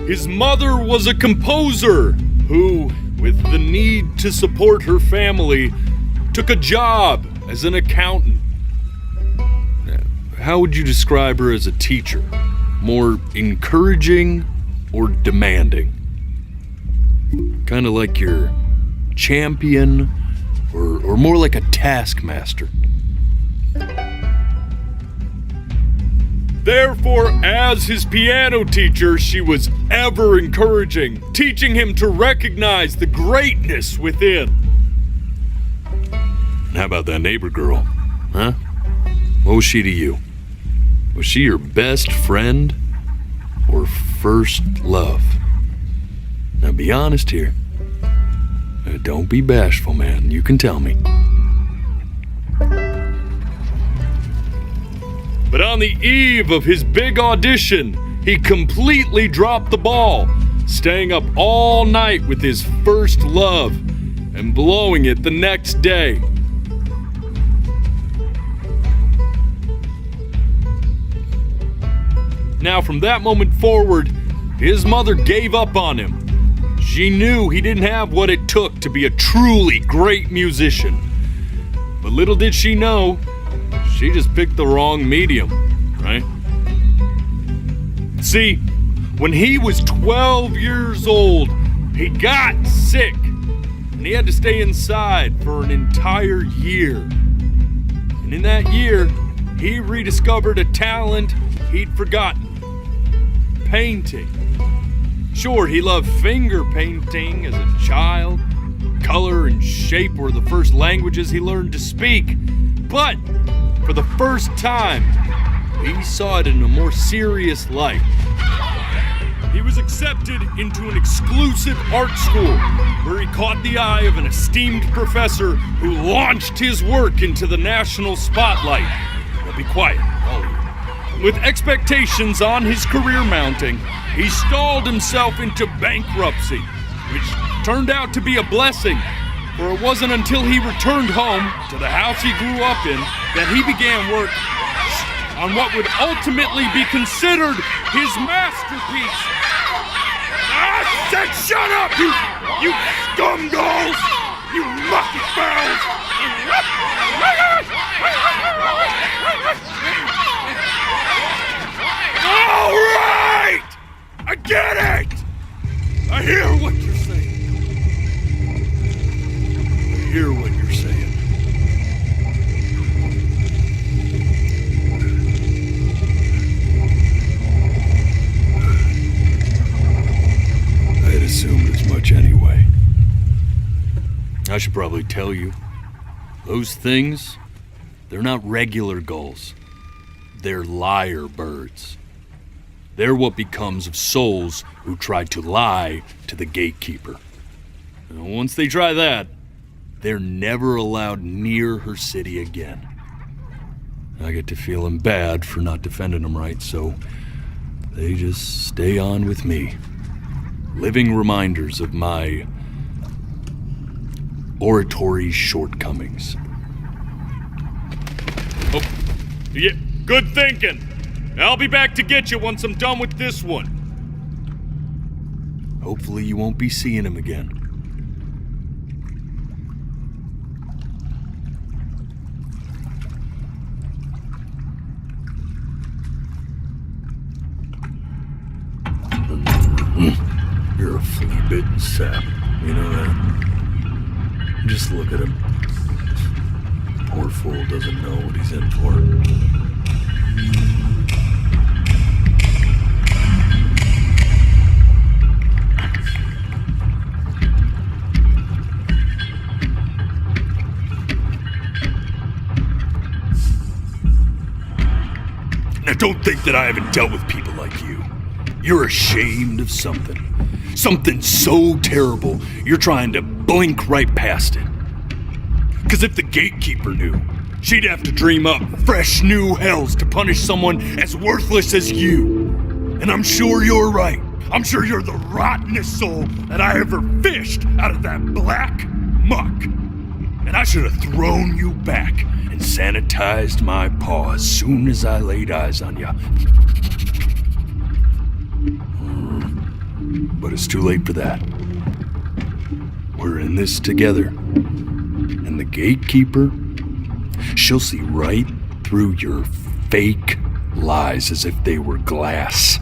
His mother was a composer who, with the need to support her family, took a job as an accountant. How would you describe her as a teacher? More encouraging or demanding? Kind of like your champion or more like a taskmaster? Therefore, as his piano teacher, she was ever encouraging, teaching him to recognize the greatness within. And how about that neighbor girl, huh? What was she to you? Was she your best friend or first love? Now be honest here. Don't be bashful, man. You can tell me. But on the eve of his big audition, he completely dropped the ball, staying up all night with his first love and blowing it the next day. Now, from that moment forward, his mother gave up on him. She knew he didn't have what it took to be a truly great musician. But little did she know, she just picked the wrong medium, right? See, when he was 12 years old, He got sick, and he had to stay inside for an entire year. And in that year, he rediscovered a talent he'd forgotten. Painting. Sure, he loved finger painting as a child. Color and shape were the first languages he learned to speak. But for the first time, he saw it in a more serious light. He was accepted into an exclusive art school where he caught the eye of an esteemed professor who launched his work into the national spotlight. Now be quiet, all of you. With expectations on his career mounting, he stalled himself into bankruptcy, which turned out to be a blessing, for it wasn't until he returned home to the house he grew up in that he began work on what would ultimately be considered his masterpiece. I said shut up, you scumdolls! You mucky fowls! All right! I get it! I hear what you're saying. I hear what you're saying. I had assumed as much anyway. I should probably tell you, those things, they're not regular gulls. They're lyre birds. They're what becomes of souls who try to lie to the gatekeeper. And once they try that, they're never allowed near her city again. I get to feeling bad for not defending them right, so they just stay on with me. Living reminders of my oratory shortcomings. Oh, yeah, good thinking. I'll be back to get you once I'm done with this one. Hopefully you won't be seeing him again. You're a flea-bitten sap, you know that? Just look at him. Poor fool doesn't know what he's in for. Now don't think that I haven't dealt with people like you. You're ashamed of something. Something so terrible, you're trying to blink right past it. Because if the gatekeeper knew, she'd have to dream up fresh new hells to punish someone as worthless as you. And I'm sure you're right. I'm sure you're the rottenest soul that I ever fished out of that black muck. And I should have thrown you back and sanitized my paw as soon as I laid eyes on you. But it's too late for that. We're in this together. And the gatekeeper, she'll see right through your fake lies as if they were glass.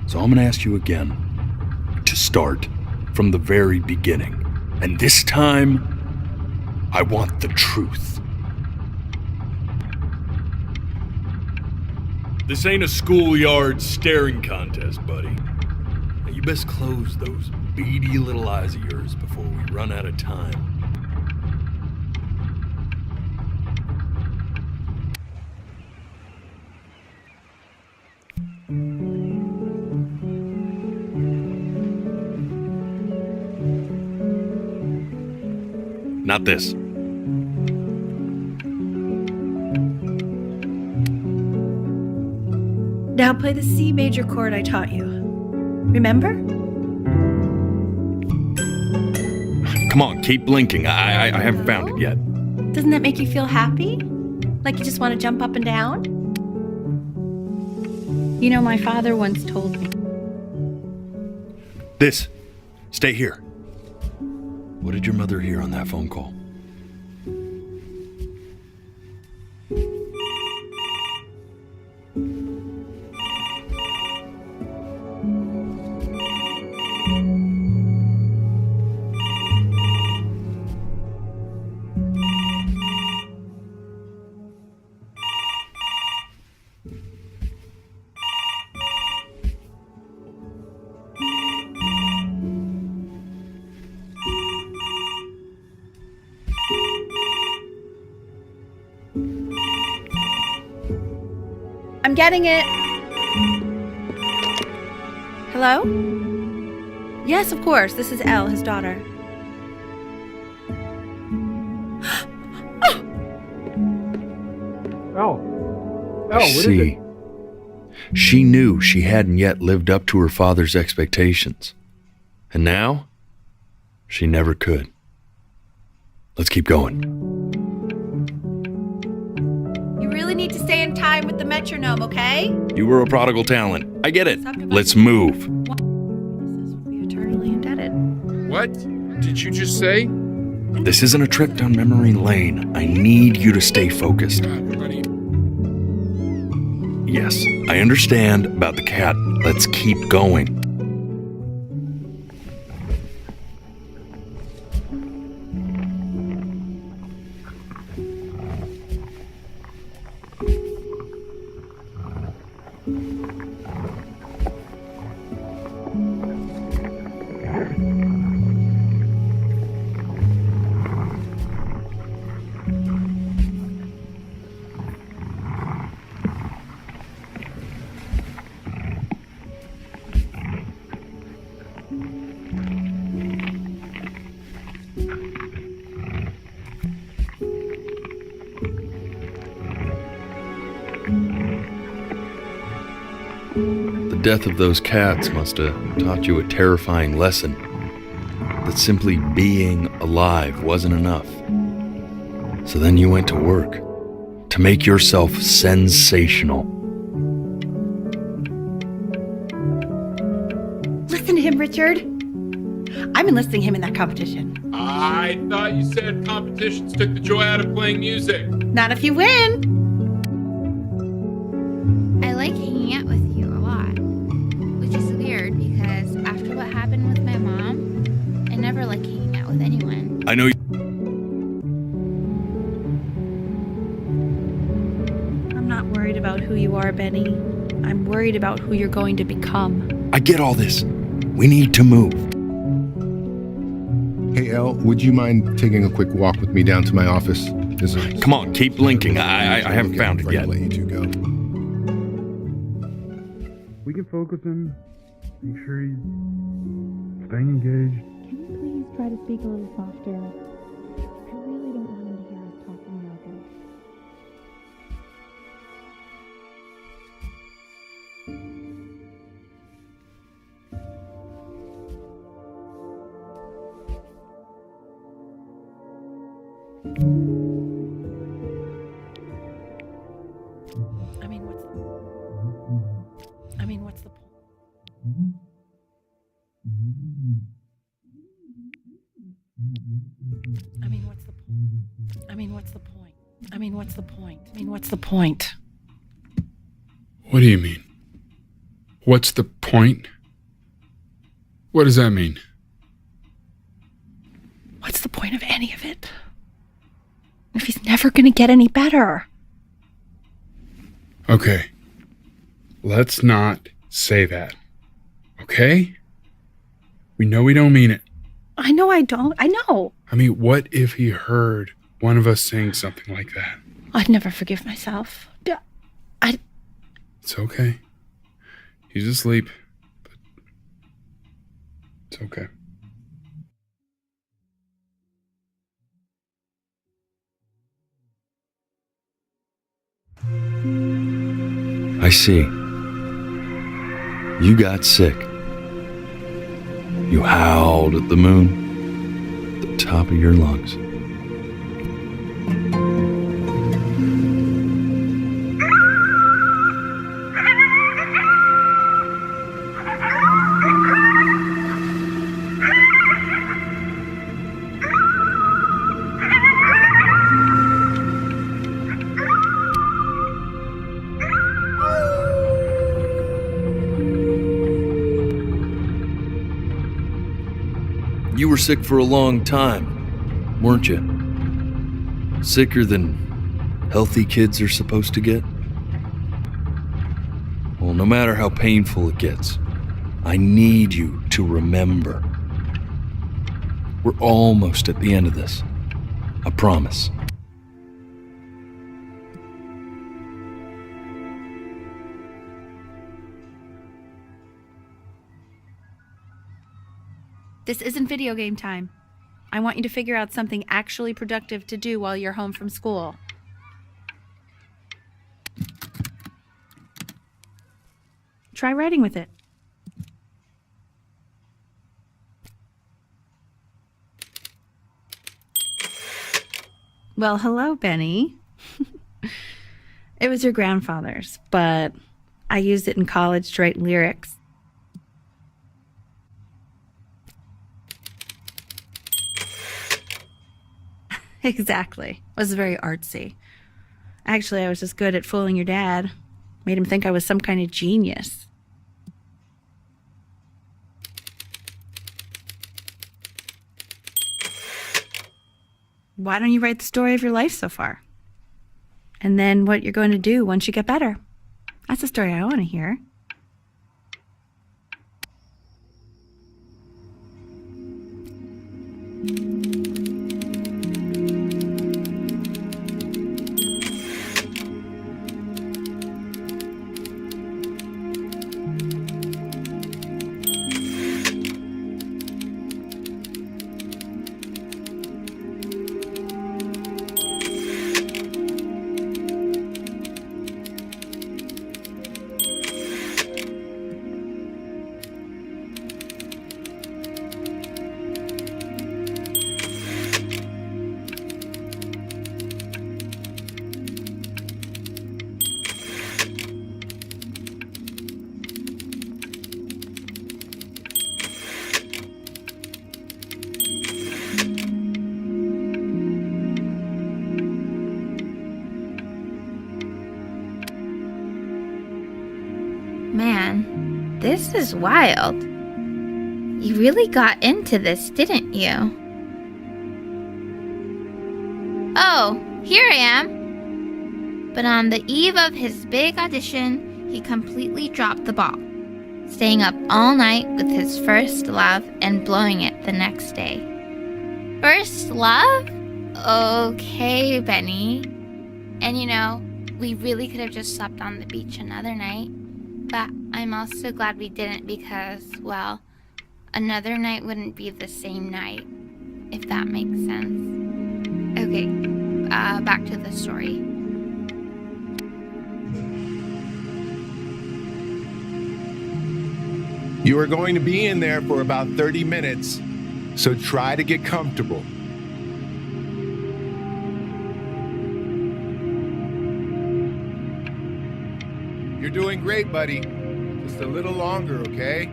So I'm gonna ask you again to start from the very beginning. And this time, I want the truth. This ain't a schoolyard staring contest, buddy. Now you best close those beady little eyes of yours before we run out of time. Not this. Now play the C major chord I taught you. Remember? Come on, keep blinking. I haven't found it yet. Doesn't that make you feel happy? Like you just want to jump up and down? You know, my father once told me. This. Stay here. What did your mother hear on that phone call? I'm getting it. Hello? Yes, of course. This is Elle, his daughter. Elle, what is See, it? she knew she hadn't yet lived up to her father's expectations. And now, she never could. Let's keep going. You really need to stay in time with the metronome, okay? You were a prodigal talent. I get it. Let's move. We're eternally indebted. What did you just say? This isn't a trip down memory lane. I need you to stay focused. God, honey. Yes, I understand about the cat. Let's keep going. The death of those cats must have taught you a terrifying lesson. That simply being alive wasn't enough. So then you went to work to make yourself sensational. Listen to him, Richard. I'm enlisting him in that competition. I thought you said competitions took the joy out of playing music. Not if you win. I like hanging out with you a lot, which is weird because after what happened with my mom, I never like hanging out with anyone. I know I'm not worried about who you are, Benny. I'm worried about who you're going to become. I get all this. We need to move. Hey, Elle, would you mind taking a quick walk with me down to my office? Come on, keep blinking. I haven't found it yet. Let you two go. We can focus him. Make sure he's staying engaged. Can you please try to speak a little softer? I really don't want him to hear us talking about this. What's the point? What's the point? What do you mean? What's the point? What does that mean? What's the point of any of it? If he's never gonna get any better. Okay. Let's not say that. Okay? We know we don't mean it. I know I don't. I know. I mean, what if he heard one of us saying something like that? I'd never forgive myself. It's okay. He's asleep. But it's okay. I see. You got sick. You howled at the moon, at the top of your lungs. You were sick for a long time, weren't you? Sicker than healthy kids are supposed to get? Well, no matter how painful it gets, I need you to remember. We're almost at the end of this. I promise. This isn't video game time. I want you to figure out something actually productive to do while you're home from school. Try writing with it. Well, hello, Benny. It was your grandfather's, but I used it in college to write lyrics. Exactly. It was very artsy. Actually, I was just good at fooling your dad. Made him think I was some kind of genius. Why don't you write the story of your life so far? And then what you're going to do once you get better. That's the story I want to hear. Man, this is wild. You really got into this, didn't you? Oh, here I am. But on the eve of his big audition, he completely dropped the ball, staying up all night with his first love and blowing it the next day. First love? Okay, Benny. And you know, we really could have just slept on the beach another night. But I'm also glad we didn't because, well, another night wouldn't be the same night, if that makes sense. Okay, back to the story. You are going to be in there for about 30 minutes, so try to get comfortable. You're doing great, buddy. Just a little longer, okay?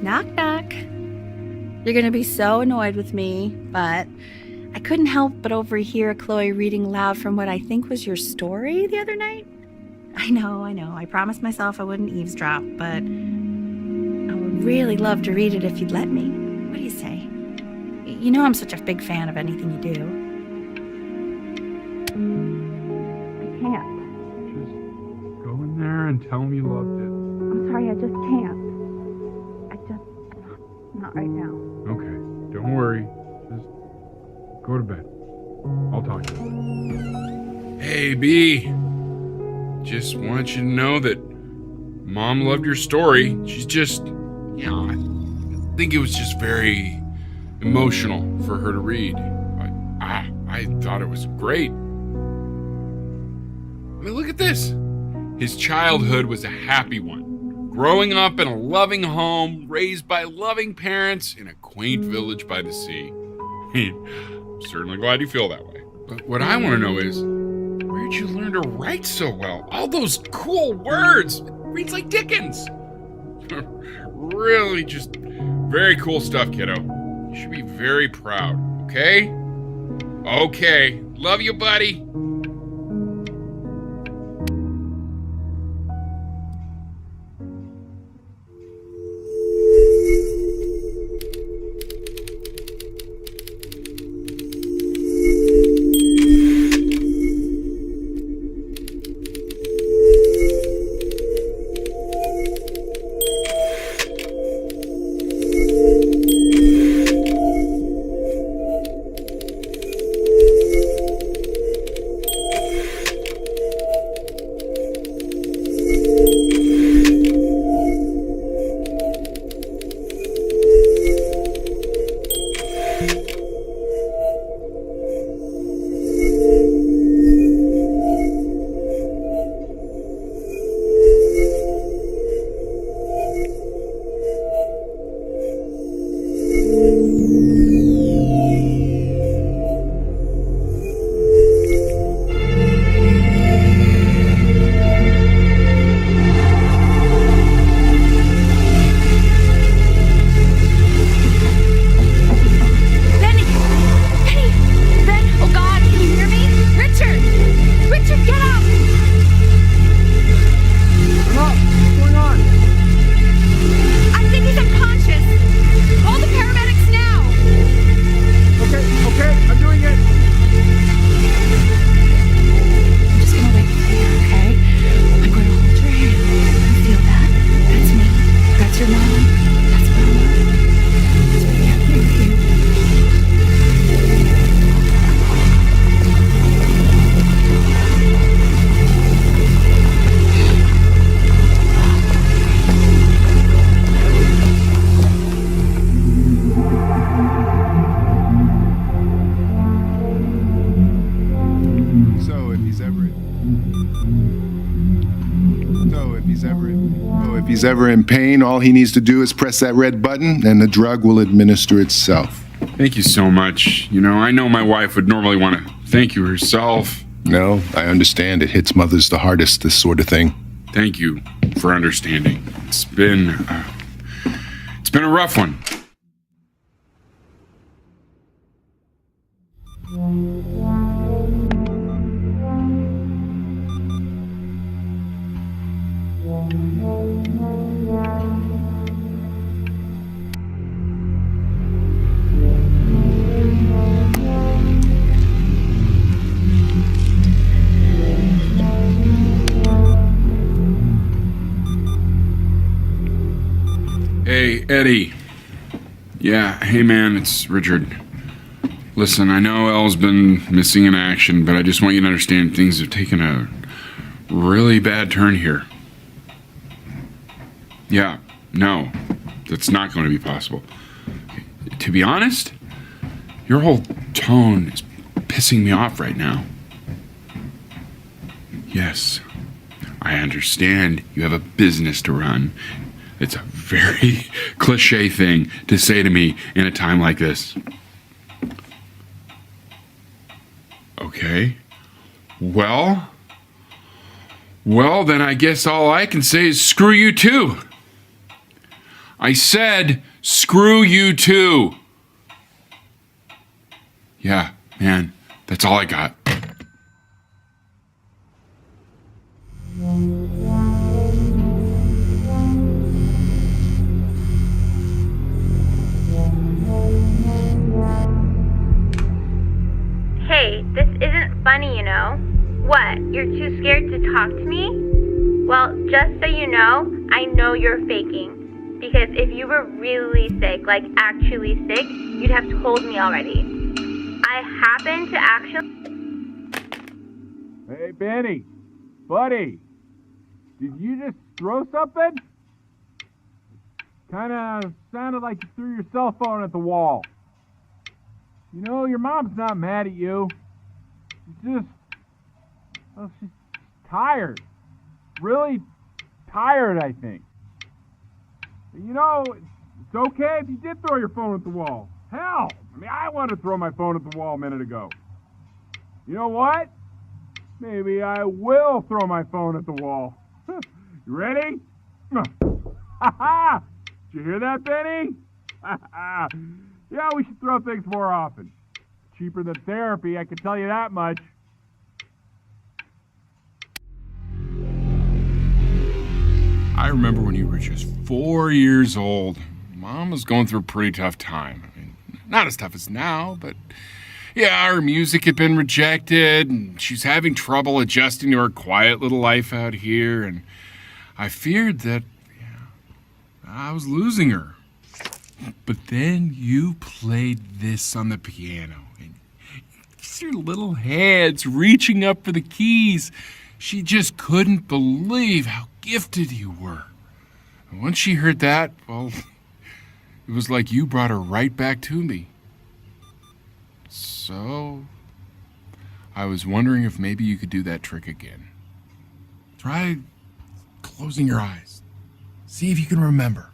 Knock, knock. You're gonna be so annoyed with me, but I couldn't help but overhear Chloe reading loud from what I think was your story the other night. I know. I promised myself I wouldn't eavesdrop, but I would really love to read it if you'd let me. What do you say? You know I'm such a big fan of anything you do. I can't. Just go in there and tell him you loved it. I'm sorry, I just can't. Not right now. Okay, don't worry. Just go to bed. I'll talk to you. Hey, B. Just want you to know that Mom loved your story. She's just, I think it was just very emotional for her to read. I thought it was great. I mean, look at this. His childhood was a happy one. Growing up in a loving home, raised by loving parents in a quaint village by the sea. I'm certainly glad you feel that way. But what I want to know is, where'd you learn to write so well? All those cool words. It reads like Dickens. Really just very cool stuff, kiddo. You should be very proud, okay? Okay. Love you, buddy. if he's ever in pain, all he needs to do is press that red button and the drug will administer itself. Thank you so much. You know, I know my wife would normally want to thank you herself. No, I understand. It hits mothers the hardest, this sort of thing. Thank you for understanding. It's been a rough one. Hey, Eddie. Yeah, hey man, it's Richard. Listen, I know Elle's been missing in action, but I just want you to understand things have taken a really bad turn here. Yeah, no, that's not going to be possible. To be honest, your whole tone is pissing me off right now. Yes, I understand you have a business to run. It's a very cliche thing to say to me in a time like this. Okay. Well, then I guess all I can say is screw you too. I said screw you too. Yeah, man, that's all I got. Hey, this isn't funny, you know. What, you're too scared to talk to me? Well, just so you know, I know you're faking. Because if you were really sick, like actually sick, you'd have told me already. I happen to actually... Hey, Benny. Buddy. Did you just throw something? Kinda sounded like you threw your cell phone at the wall. You know, your mom's not mad at you. She's tired. Really tired, I think. You know, it's okay if you did throw your phone at the wall. Hell, I mean, I wanted to throw my phone at the wall a minute ago. You know what? Maybe I will throw my phone at the wall. You ready? Ha-ha! Did you hear that, Benny? Yeah, we should throw things more often. Cheaper than therapy, I can tell you that much. I remember when you were just 4 years old. Mom was going through a pretty tough time. I mean, not as tough as now, but yeah, her music had been rejected, and she's having trouble adjusting to her quiet little life out here, and I feared that I was losing her. But then you played this on the piano, and just your little hands reaching up for the keys. She just couldn't believe how gifted you were. And once she heard that, well, it was like you brought her right back to me. So, I was wondering if maybe you could do that trick again. Try closing your eyes. See if you can remember.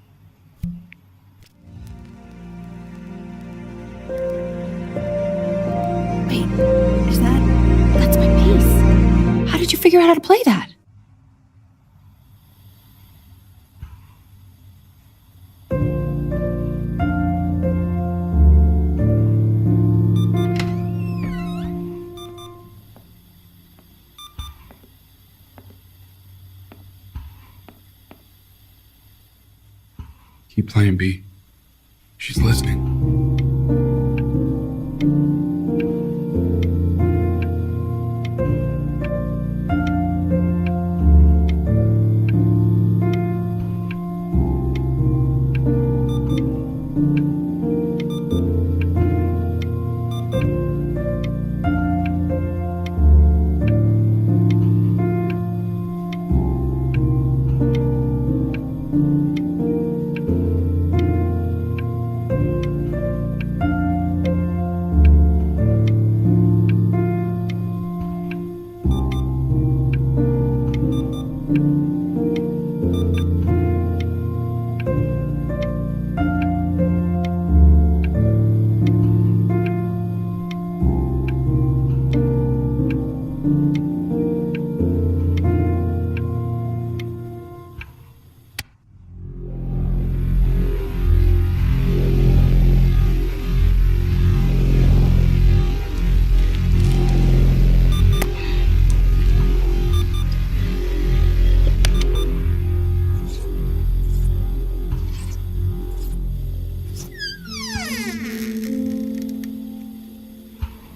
Wait, that's my piece. How did you figure out how to play that? Keep playing, B. She's listening.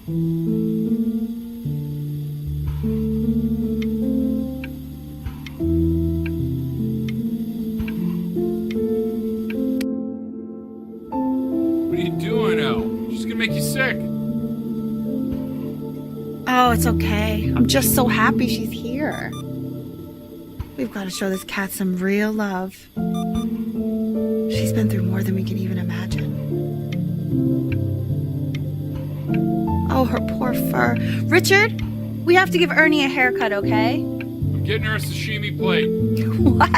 What are you doing, Elle? She's gonna make you sick. Oh, it's okay. I'm just so happy she's here. We've got to show this cat some real love. She's been through more than we can even imagine. Oh, her poor fur. Richard, we have to give Ernie a haircut, okay? I'm getting her a sashimi plate. What?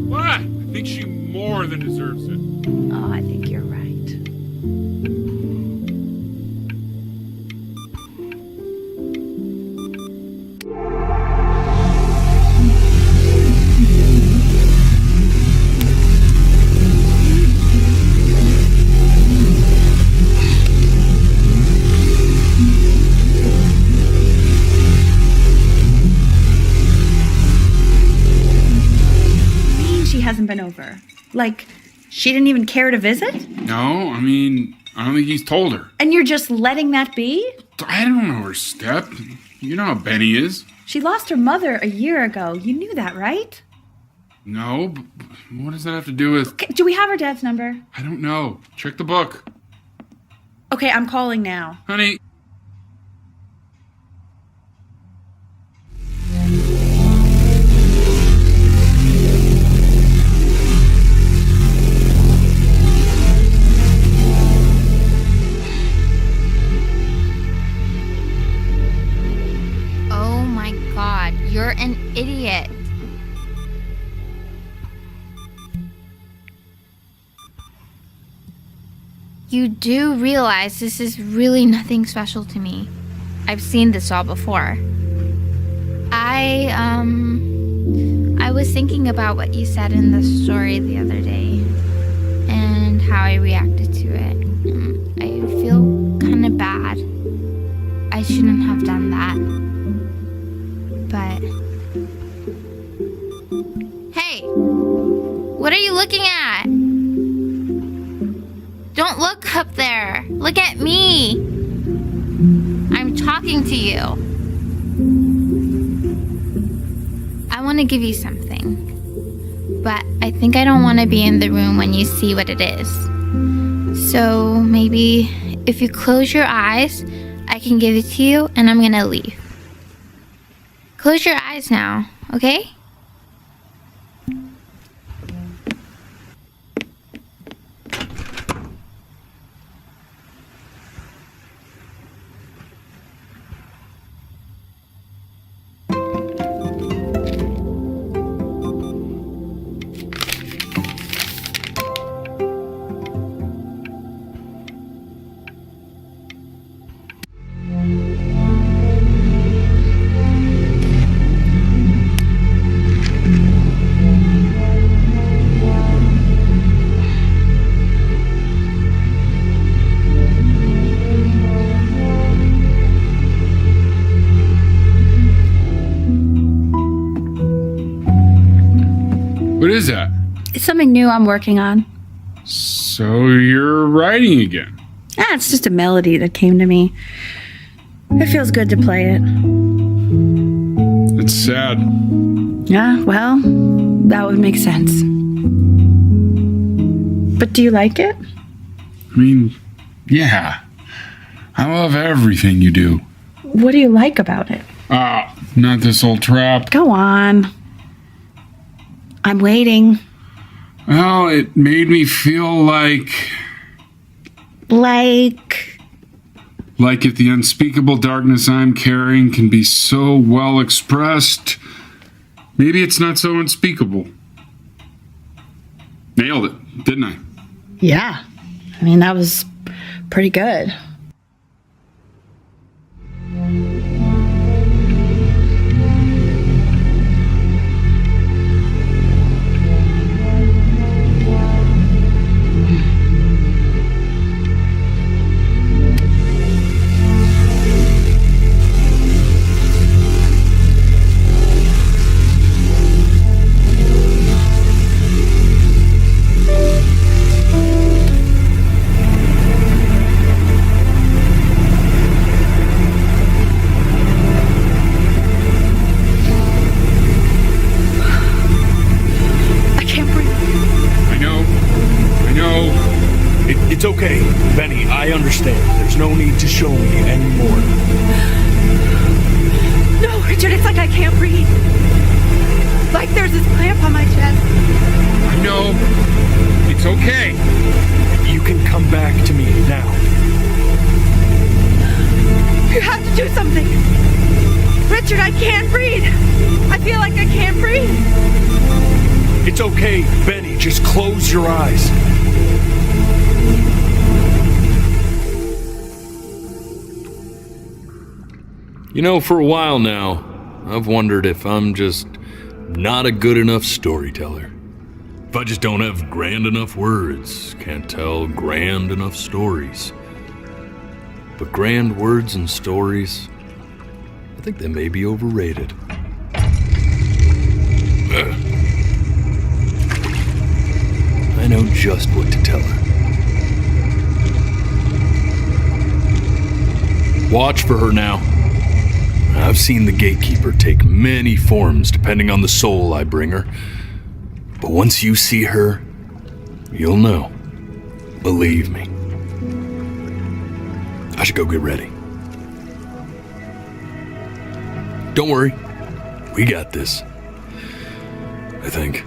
What? I think she more than deserves it. Oh, I think you're right. Hasn't been over. Like, she didn't even care to visit? No, I mean, I don't think he's told her. And you're just letting that be? I don't know her step. You know how Benny is. She lost her mother a year ago. You knew that, right? No, but what does that have to do with... Okay, do we have her dad's number? I don't know. Check the book. Okay, I'm calling now. Honey. Oh my god, you're an idiot. You do realize this is really nothing special to me. I've seen this all before. I was thinking about what you said in the story the other day and how I reacted to it. I feel kind of bad. I shouldn't have done that. But hey, what are you looking at? Don't look up there. Look at me. I'm talking to you. I want to give you something, but I think I don't want to be in the room when you see what it is. So maybe if you close your eyes, I can give it to you and I'm gonna leave. Close your eyes now, okay? What is that? It's something new I'm working on. So you're writing again? It's just a melody that came to me. It feels good to play it. It's sad. Yeah, well, that would make sense. But do you like it? I mean, yeah. I love everything you do. What do you like about it? Not this old trap. Go on. I'm waiting. Well, it made me feel like if the unspeakable darkness I'm carrying can be so well expressed, maybe it's not so unspeakable. Nailed it, didn't I? Yeah. I mean, that was pretty good. It's okay, Benny, I understand. There's no need to show me anymore. No, Richard, it's like I can't breathe. Like there's this clamp on my chest. I know. It's okay. You can come back to me now. You have to do something. Richard, I can't breathe. I feel like I can't breathe. It's okay, Benny, just close your eyes. You know, for a while now, I've wondered if I'm just not a good enough storyteller. If I just don't have grand enough words, can't tell grand enough stories. But grand words and stories, I think they may be overrated. I know just what to tell her. Watch for her now. I've seen the gatekeeper take many forms depending on the soul I bring her. But once you see her, you'll know. Believe me. I should go get ready. Don't worry. We got this. I think.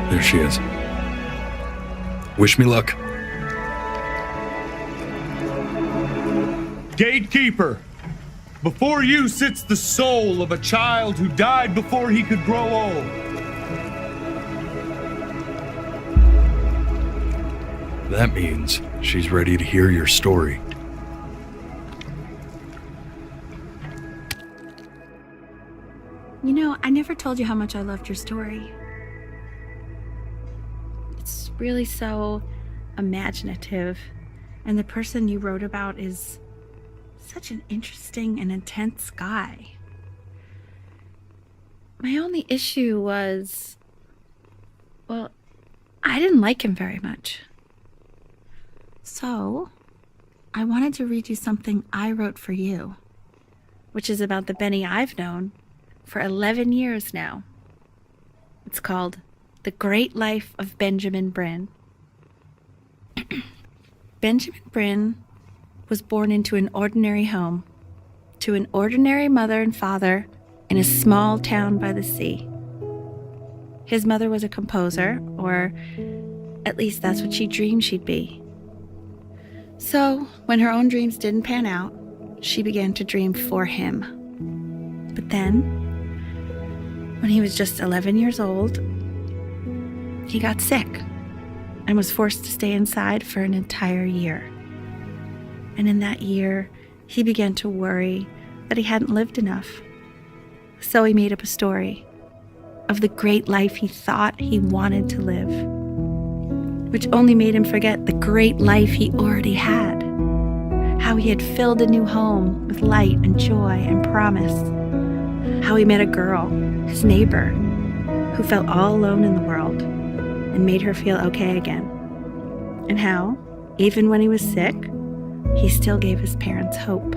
There she is. Wish me luck. Gatekeeper, before you sits the soul of a child who died before he could grow old. That means she's ready to hear your story. You know, I never told you how much I loved your story. It's really so imaginative, and the person you wrote about is such an interesting and intense guy. My only issue was, well, I didn't like him very much. So, I wanted to read you something I wrote for you, which is about the Benny I've known for 11 years now. It's called The Great Life of Benjamin Brynn. Benjamin Brynn was born into an ordinary home, to an ordinary mother and father in a small town by the sea. His mother was a composer, or at least that's what she dreamed she'd be. So, when her own dreams didn't pan out, she began to dream for him. But then, when he was just 11 years old, he got sick and was forced to stay inside for an entire year. And in that year, he began to worry that he hadn't lived enough. So he made up a story of the great life he thought he wanted to live, which only made him forget the great life he already had, how he had filled a new home with light and joy and promise, how he met a girl, his neighbor, who felt all alone in the world and made her feel okay again, and how, even when he was sick, he still gave his parents hope,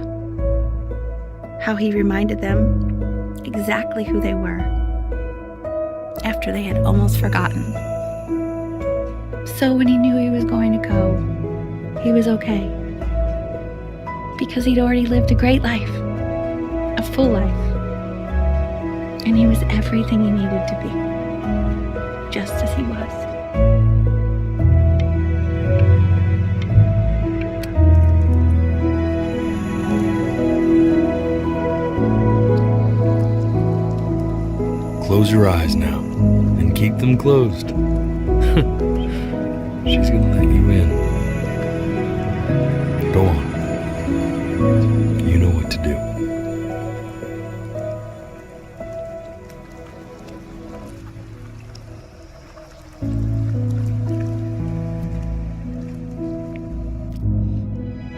how he reminded them exactly who they were after they had almost forgotten. So when he knew he was going to go, he was okay, because he'd already lived a great life, a full life, and he was everything he needed to be, just as he was. Close your eyes now, and keep them closed. She's gonna let you in.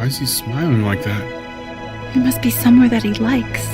Why is he smiling like that? It must be somewhere that he likes.